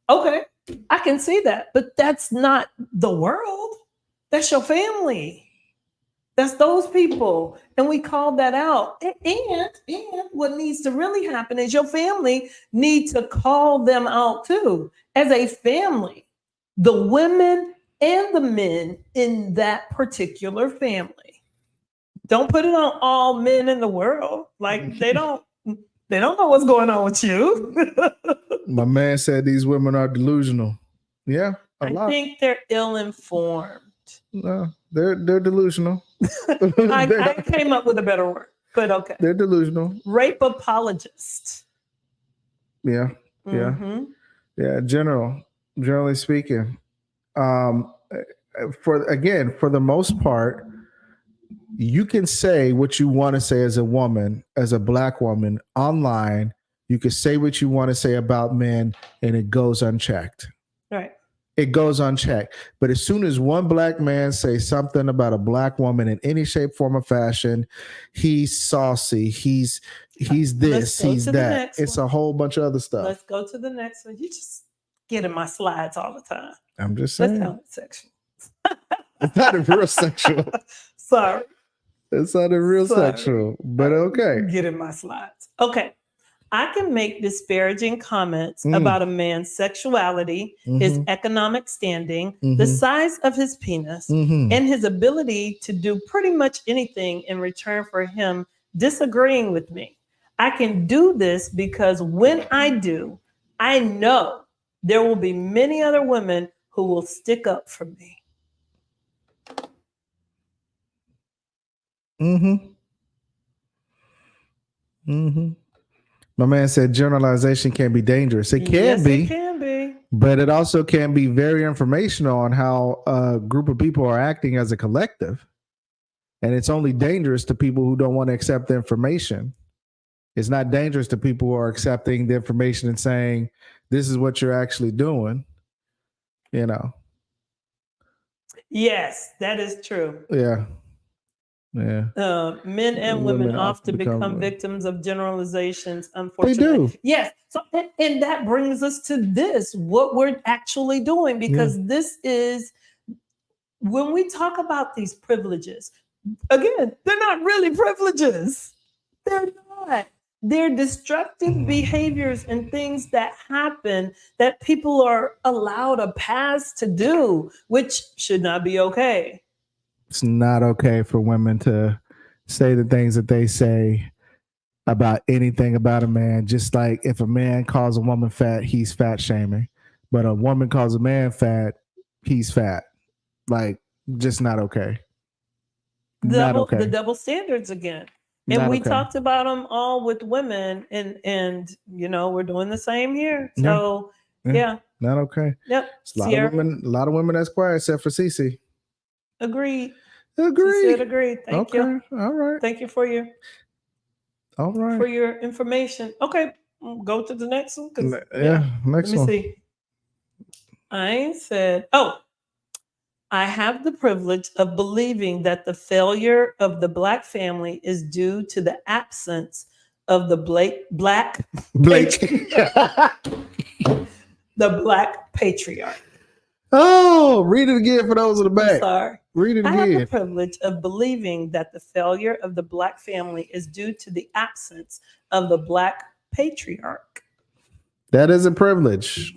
okay, I can see that. But that's not the world. That's your family. That's those people. And we called that out. And what needs to really happen is your family need to call them out too. As a family, the women and the men in that particular family. Don't put it on all men in the world. Like they don't know what's going on with you. My man said these women are delusional. Yeah, I think they're ill-informed. No, they're delusional. I came up with a better word, but okay. They're delusional. Rape apologist. Yeah, yeah, Mm-hmm. yeah. Generally speaking, for the most part, you can say what you want to say as a woman, as a black woman online. You can say what you want to say about men, and it goes unchecked. Right. It goes unchecked. But as soon as one black man says something about a black woman in any shape, form, or fashion, he's saucy. He's this. He's that. It's a whole bunch of other stuff. Let's go to the next one. You just get in my slides all the time. I'm just saying. That's not sexual. It's not a real sexual. Sorry. It's not a real sexual, but okay. Get in my slides. Okay. I can make disparaging comments about a man's sexuality, his economic standing, the size of his penis, and his ability to do pretty much anything in return for him disagreeing with me. I can do this because when I do, I know there will be many other women who will stick up for me. My man said generalization can be dangerous. It can be. It can be. But it also can be very informational on how a group of people are acting as a collective. And it's only dangerous to people who don't want to accept the information. It's not dangerous to people who are accepting the information and saying, this is what you're actually doing. You know. Yes, that is true. Yeah. Yeah. Men and women often become victims of generalizations, unfortunately. They do. Yes. So, and that brings us to this, what we're actually doing, because this is when we talk about these privileges, again, they're not really privileges. They're not. They're destructive behaviors and things that happen that people are allowed a pass to do, which should not be okay. It's not okay for women to say the things that they say about anything about a man. Just like if a man calls a woman fat, he's fat shaming. But a woman calls a man fat, he's fat. Like, just not okay. The double standards again. And we talked about them all with women, and you know, we're doing the same here. So yeah. Not okay. Yep. It's a lot of women that's quiet except for Cece. Agreed. Agreed. She said agreed. Thank you. All right. Thank you for your information. Okay. go to the next one? Next Let me one. see. I said, I have the privilege of believing that the failure of the Black family is due to the absence of the Blake Blake. the Black patriarch. Oh, read it again for those in the I'm back. sorry. Read it I have the again. privilege of believing that the failure of the Black family is due to the absence of the Black patriarch. That is a privilege.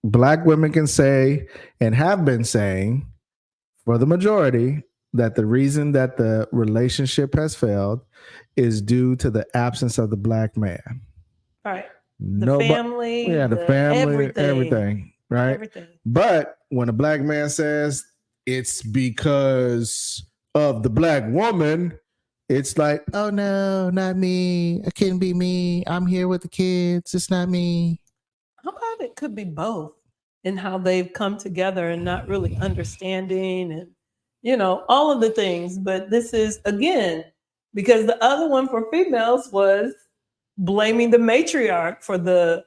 Black women can say and have been saying for the majority that the reason that the relationship has failed is due to the absence of the Black man. Right. The family. Yeah, the family, everything. Right. Everything. But when a Black man says it's because of the Black woman, it's like, oh no, not me. It couldn't be me. I'm here with the kids. It's not me. How about it could be both in how they've come together and not really understanding and, all of the things. But this is, again, because the other one for females was blaming the matriarch for the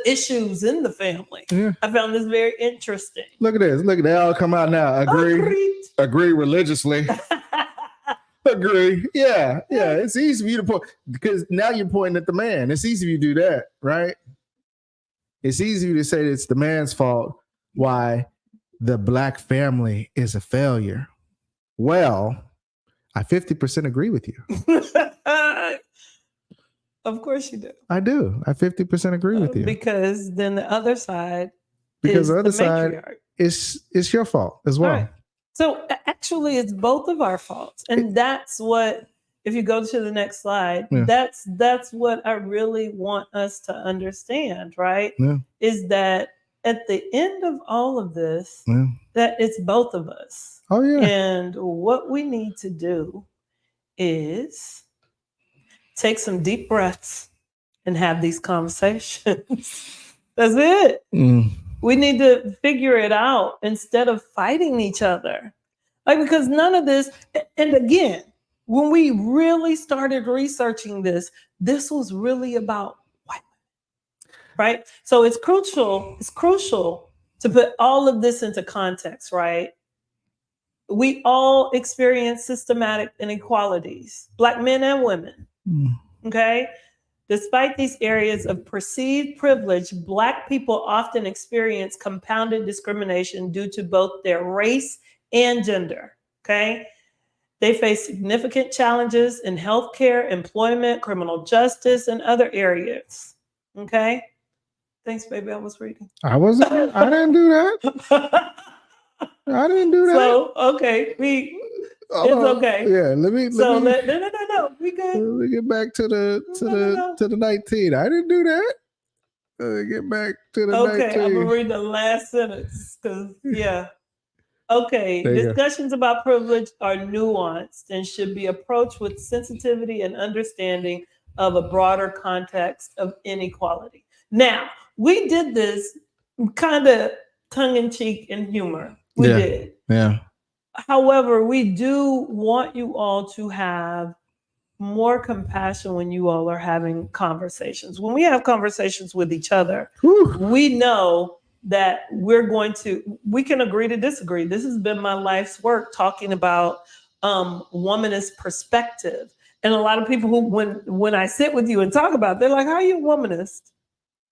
issues in the family. Yeah. I found this very interesting. Look at this. Look at they all come out now. Agree religiously. Agree. Yeah. It's easy for you to point because now you're pointing at the man. It's easy for you to do that, right? It's easy to say that it's the man's fault why the Black family is a failure. Well, I 50% agree with you. Of course you do. I do. I 50% agree with you. Because then the other side because is the other the side is your fault as well. Right. So actually it's both of our faults. And that's what, if you go to the next slide, that's what I really want us to understand, right? Yeah. Is that at the end of all of this, that it's both of us. Oh, yeah. And what we need to do is take some deep breaths and have these conversations. That's it. We need to figure it out instead of fighting each other. Because none of this, and again, when we really started researching this was really about white women, right? So it's crucial to put all of this into context, right? We all experience systematic inequalities, Black men and women, okay? Despite these areas of perceived privilege, Black people often experience compounded discrimination due to both their race and gender, okay? They face significant challenges in healthcare, employment, criminal justice, and other areas. Okay? Thanks, baby. I was reading. I didn't do that. I didn't do that. So, okay. It's okay. Yeah, let me. No. We good. Let me get back to the 19. I didn't do that. Let me get back to the 19. Okay, I'm gonna read the last sentence because Okay, discussions about privilege are nuanced and should be approached with sensitivity and understanding of a broader context of inequality. Now, we did this kind of tongue-in-cheek and humor. We did. Yeah. However, we do want you all to have more compassion when you all are having conversations. When we have conversations with each other, we know that we can agree to disagree. This has been my life's work talking about womanist perspective. And a lot of people who, when I sit with you and talk about it, they're like, how are you a womanist?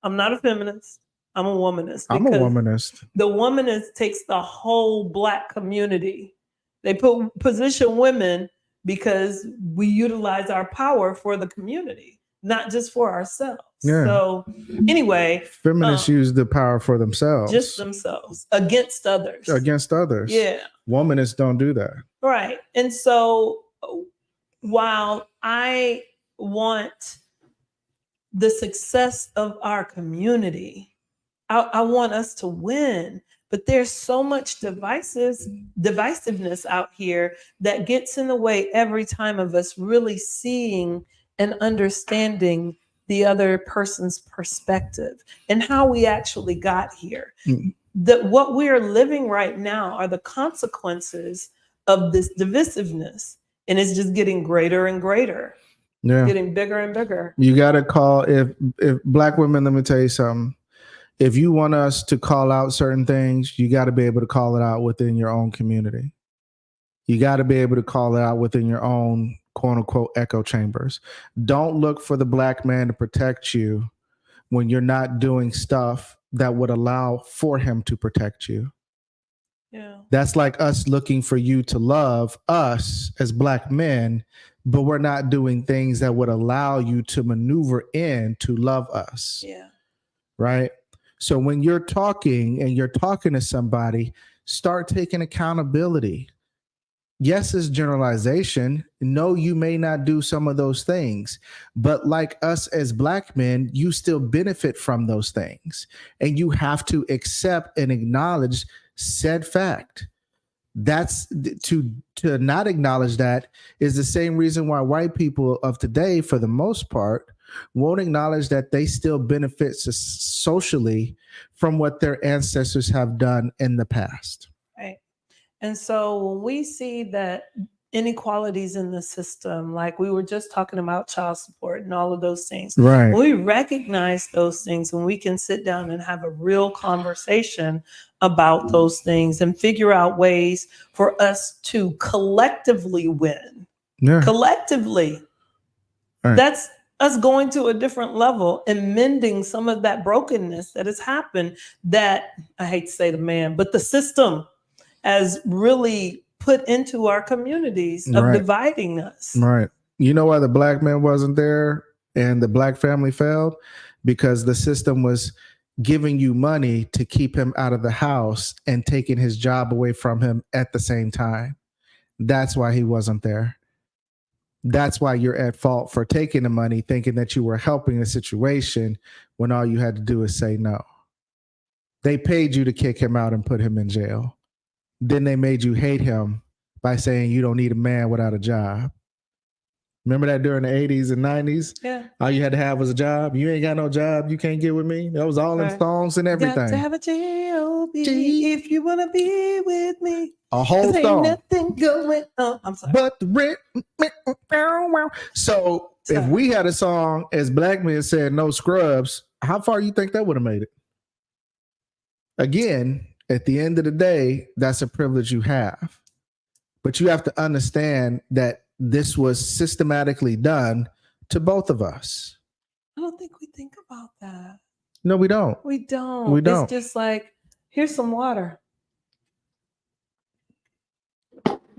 I'm not a feminist. I'm a womanist. I'm a womanist. The womanist takes the whole Black community. They position women because we utilize our power for the community, not just for ourselves. Yeah. So anyway, feminists use the power for themselves, just themselves, against others. Yeah. Womanists don't do that. Right. And so while I want the success of our community, I want us to win, but there's so much divisiveness out here that gets in the way every time of us really seeing and understanding the other person's perspective and how we actually got here. That what we are living right now are the consequences of this divisiveness, and it's just getting greater and greater. Yeah. getting bigger and bigger. You got to call if black women, let me tell you something. If you want us to call out certain things, you got to be able to call it out within your own community. You got to be able to call it out within your own quote unquote echo chambers. Don't look for the black man to protect you when you're not doing stuff that would allow for him to protect you. Yeah. That's like us looking for you to love us as black men, but we're not doing things that would allow you to maneuver in to love us. Yeah. Right? So when you're talking and you're talking to somebody, start taking accountability. Yes, it's generalization. No, you may not do some of those things, but like us as black men, you still benefit from those things, and you have to accept and acknowledge said fact. That's to not acknowledge that is the same reason why white people of today, for the most part, won't acknowledge that they still benefit socially from what their ancestors have done in the past. Right. And so when we see that inequalities in the system, like we were just talking about child support and all of those things, Right. when we recognize those things, when we can sit down and have a real conversation about those things and figure out ways for us to collectively win. Yeah. Collectively. Right. That's us going to a different level and mending some of that brokenness that has happened, that I hate to say the man, but the system has really put into our communities of Right. dividing us. Right. You know why the black man wasn't there and the black family failed? Because the system was giving you money to keep him out of the house and taking his job away from him at the same time. That's why he wasn't there. That's why you're at fault for taking the money, thinking that you were helping the situation when all you had to do is say no. They paid you to kick him out and put him in jail. Then they made you hate him by saying you don't need a man without a job. Remember that during the 80s and 90s? Yeah. All you had to have was a job. You ain't got no job, you can't get with me. That was all in Right. songs and everything. Got to have a J-O-B G- if you want to be with me. A whole 'Cause ain't song. nothing going on. I'm sorry. But the rent. So if we had a song as black men said no scrubs, how far you think that would have made it? Again, at the end of the day, that's a privilege you have. But you have to understand that this was systematically done to both of us. I don't think we think about that. No, we don't. We don't. We don't. It's just like, here's some water.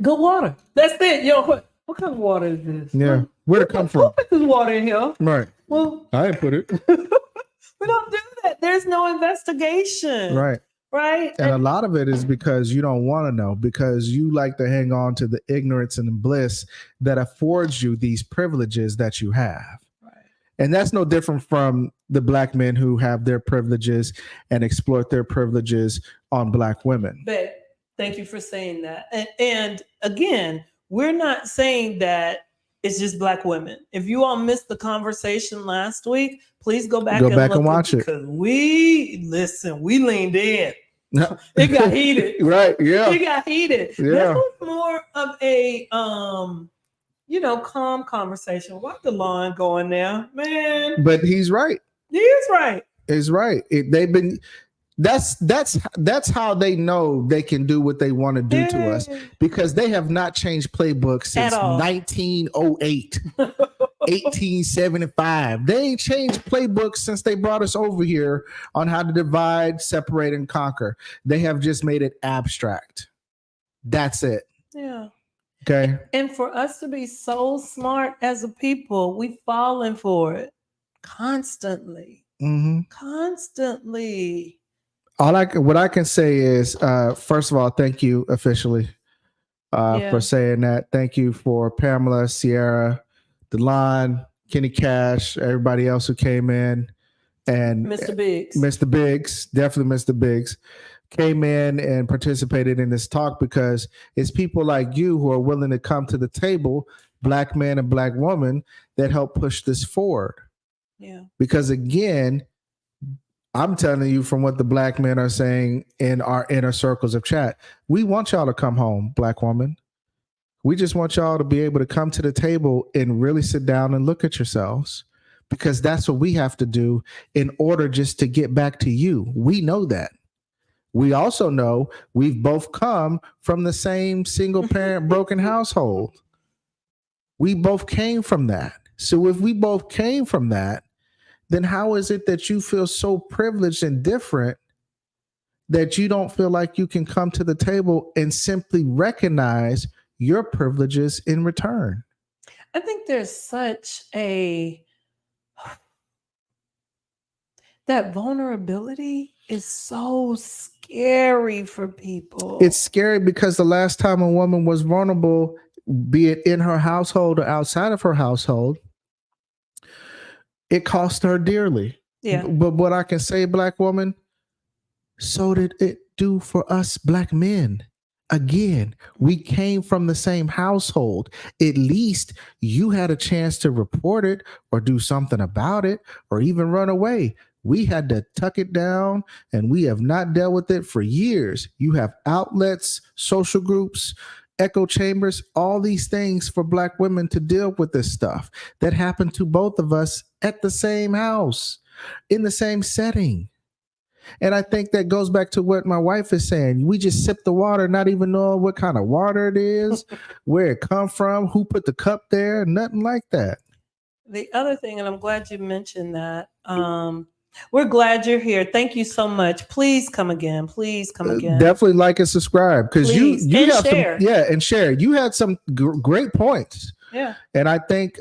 Good water. That's it. Yo, what kind of water is this? Yeah. Where'd it come from? Who put this water in here? Right. Well, I didn't put it. we don't do that. There's no investigation. Right. Right. And a lot of it is because you don't want to know, because you like to hang on to the ignorance and the bliss that affords you these privileges that you have. Right. And that's no different from the black men who have their privileges and exploit their privileges on black women. But thank you for saying that. And again, we're not saying that it's just black women. If you all missed the conversation last week, please go back and watch it. Because we leaned in. It got heated. Right. Yeah. It got heated. Yeah. That was more of a calm conversation. Why the line going there, man? But he's right. He is right. He's right. That's how they know they can do what they want to do to us, because they have not changed playbooks since 1908, 1875. They ain't changed playbooks since they brought us over here on how to divide, separate, and conquer. They have just made it abstract. That's it. Yeah. Okay. And for us to be so smart as a people, we've fallen for it constantly. Mm-hmm. Constantly. What I can say is, first of all, thank you officially for saying that. Thank you for Pamela, Sierra, Delon, Kenny Cash, everybody else who came in, and Mr. Biggs. Mr. Biggs, definitely Mr. Biggs, came in and participated in this talk, because it's people like you who are willing to come to the table, black man and black woman, that help push this forward. Yeah. Because again, I'm telling you from what the black men are saying in our inner circles of chat, we want y'all to come home, black woman. We just want y'all to be able to come to the table and really sit down and look at yourselves, because that's what we have to do in order just to get back to you. We know that. We also know we've both come from the same single parent broken household. We both came from that. So if we both came from that, then how is it that you feel so privileged and different that you don't feel like you can come to the table and simply recognize your privileges in return? I think there's such that vulnerability is so scary for people. It's scary because the last time a woman was vulnerable, be it in her household or outside of her household, it cost her dearly. Yeah. But what I can say, Black woman, so did it do for us Black men. Again, we came from the same household. At least you had a chance to report it or do something about it or even run away. We had to tuck it down, and we have not dealt with it for years. You have outlets, social groups, echo chambers, all these things for Black women to deal with this stuff that happened to both of us at the same house, in the same setting. And I think that goes back to what my wife is saying. We just sip the water, not even knowing what kind of water it is, where it come from, who put the cup there, nothing like that. The other thing, and I'm glad you mentioned that, we're glad you're here. Thank you so much. Please come again. Please come again. Definitely like and subscribe, because you and have share. and share. You had some great points. Yeah. And I think,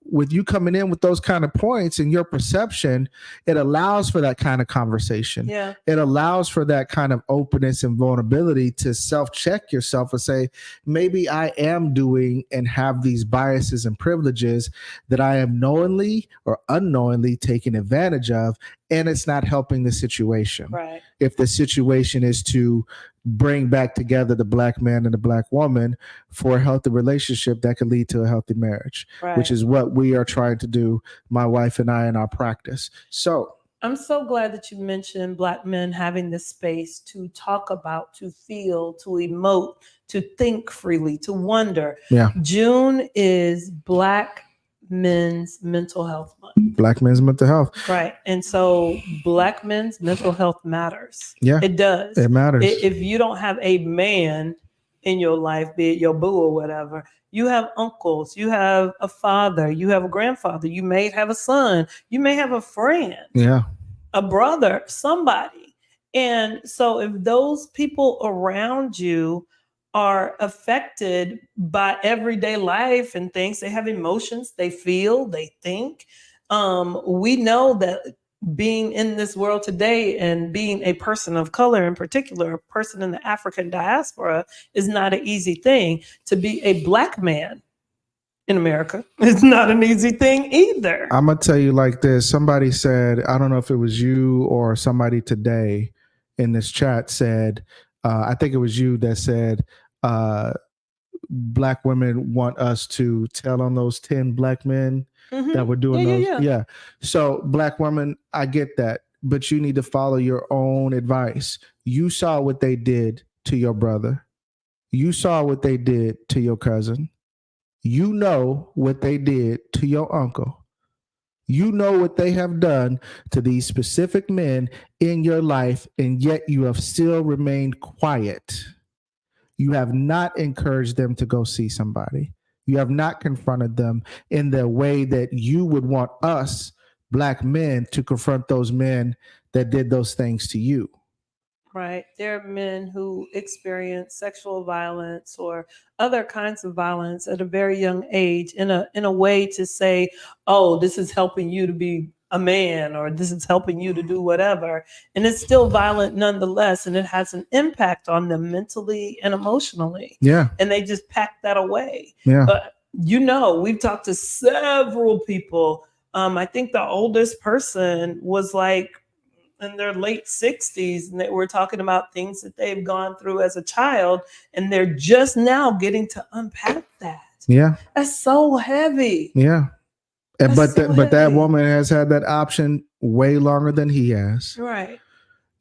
with you coming in with those kind of points and your perception, it allows for that kind of conversation. Yeah. It allows for that kind of openness and vulnerability to self-check yourself and say, maybe I am doing and have these biases and privileges that I am knowingly or unknowingly taking advantage of, and it's not helping the situation. Right. If the situation is to bring back together the Black man and the Black woman for a healthy relationship that could lead to a healthy marriage, Right. which is what we are trying to do, my wife and I, in our practice. So I'm so glad that you mentioned Black men having the space to talk about, to feel, to emote, to think freely, to wonder. Yeah. June is Black men's mental health month. Black men's mental health. Right. And so Black men's mental health matters. Yeah. It does. It matters. If you don't have a man in your life, be it your boo or whatever, you have uncles, you have a father, you have a grandfather, you may have a son, you may have a friend, a brother, somebody. And so if those people around you are affected by everyday life and things, they have emotions, they feel, they think. We know that being in this world today and being a person of color, in particular, a person in the African diaspora, is not an easy thing. To be a Black man in America is not an easy thing either. I'm going to tell you like this. Somebody said, I don't know if it was you or somebody today in this chat said, I think it was you that said, Black women want us to tell on those 10 Black men that were doing those. Yeah. So Black women, I get that, but you need to follow your own advice. You saw what they did to your brother. You saw what they did to your cousin. You know what they did to your uncle. You know what they have done to these specific men in your life, and yet you have still remained quiet. You have not encouraged them to go see somebody. You have not confronted them in the way that you would want us, Black men, to confront those men that did those things to you. Right. There are men who experience sexual violence or other kinds of violence at a very young age in a way to say, oh, this is helping you to be a man, or this is helping you to do whatever. And it's still violent nonetheless. And it has an impact on them mentally and emotionally. Yeah. And they just pack that away. Yeah. But, we've talked to several people. I think the oldest person was like in their late 60s, and they were talking about things that they've gone through as a child, and they're just now getting to unpack that. Yeah. That's so heavy. Yeah. And, That's but that woman has had that option way longer than he has. Right.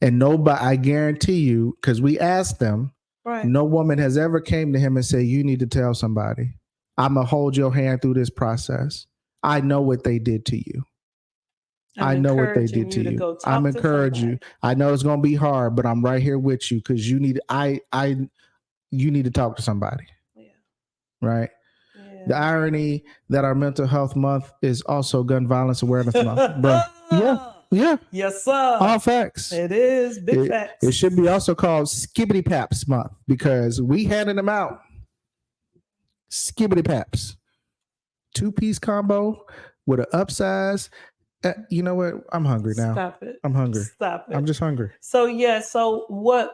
And nobody, I guarantee you, because we asked them, Right. No woman has ever came to him and said, you need to tell somebody. I'm going to hold your hand through this process. I know what they did to you. I know what they did to you. I'm encouraging you. I know it's going to be hard, but I'm right here with you because you need to talk to somebody. Yeah. Right. Yeah. The irony that our mental health month is also gun violence awareness month, bro. Yeah. Yes, sir. All facts. It is big facts. It should be also called Skibbity Paps month because we handed them out. Skibbity Paps. 2-piece combo with an upsize. You know what? I'm hungry now. Stop it. I'm hungry. Stop it. I'm just hungry. So what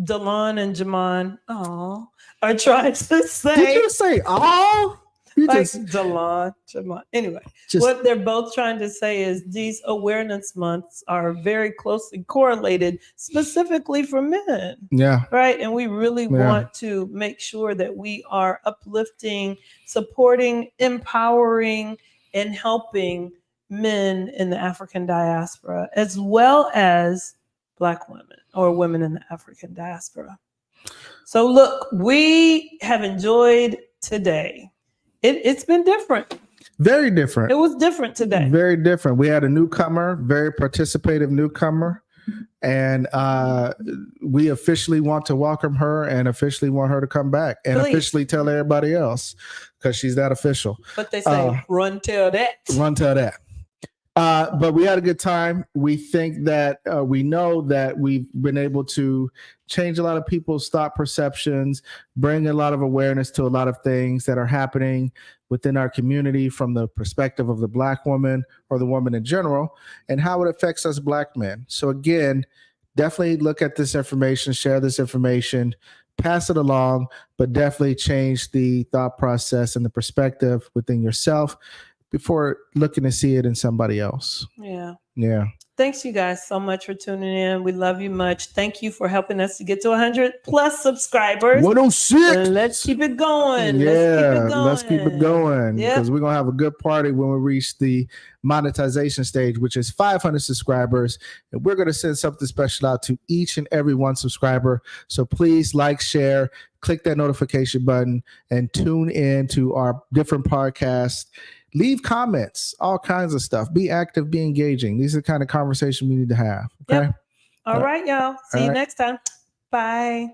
Delon and Jamon are trying to say. Did you say all? Delon, Jamon. Anyway, what they're both trying to say is these awareness months are very closely correlated, specifically for men. Yeah. Right. And we really want to make sure that we are uplifting, supporting, empowering, and helping men in the African diaspora, as well as Black women or women in the African diaspora. So look, we have enjoyed today. It's been different. Very different. It was different today. Very different. We had a newcomer, very participative newcomer. And we officially want to welcome her and officially want her to come back and officially tell everybody else because she's that official. But they say, run tell that. Run tell that. But we had a good time. We think that we know that we've been able to change a lot of people's thought perceptions, bring a lot of awareness to a lot of things that are happening within our community from the perspective of the Black woman or the woman in general and how it affects us Black men. So again, definitely look at this information, share this information, pass it along, but definitely change the thought process and the perspective within yourself before looking to see it in somebody else. Yeah. Yeah. Thanks you guys so much for tuning in. We love you much. Thank you for helping us to get to 100+ subscribers. 106. Let's keep it going. Yeah, let's keep it going because we're going to have a good party when we reach the monetization stage, which is 500 subscribers. And we're going to send something special out to each and every one subscriber. So please like, share, click that notification button and tune in to our different podcasts. Leave comments, all kinds of stuff. Be active, be engaging. These are the kind of conversation we need to have. Okay. Yep. All right, y'all. See you next time. Bye.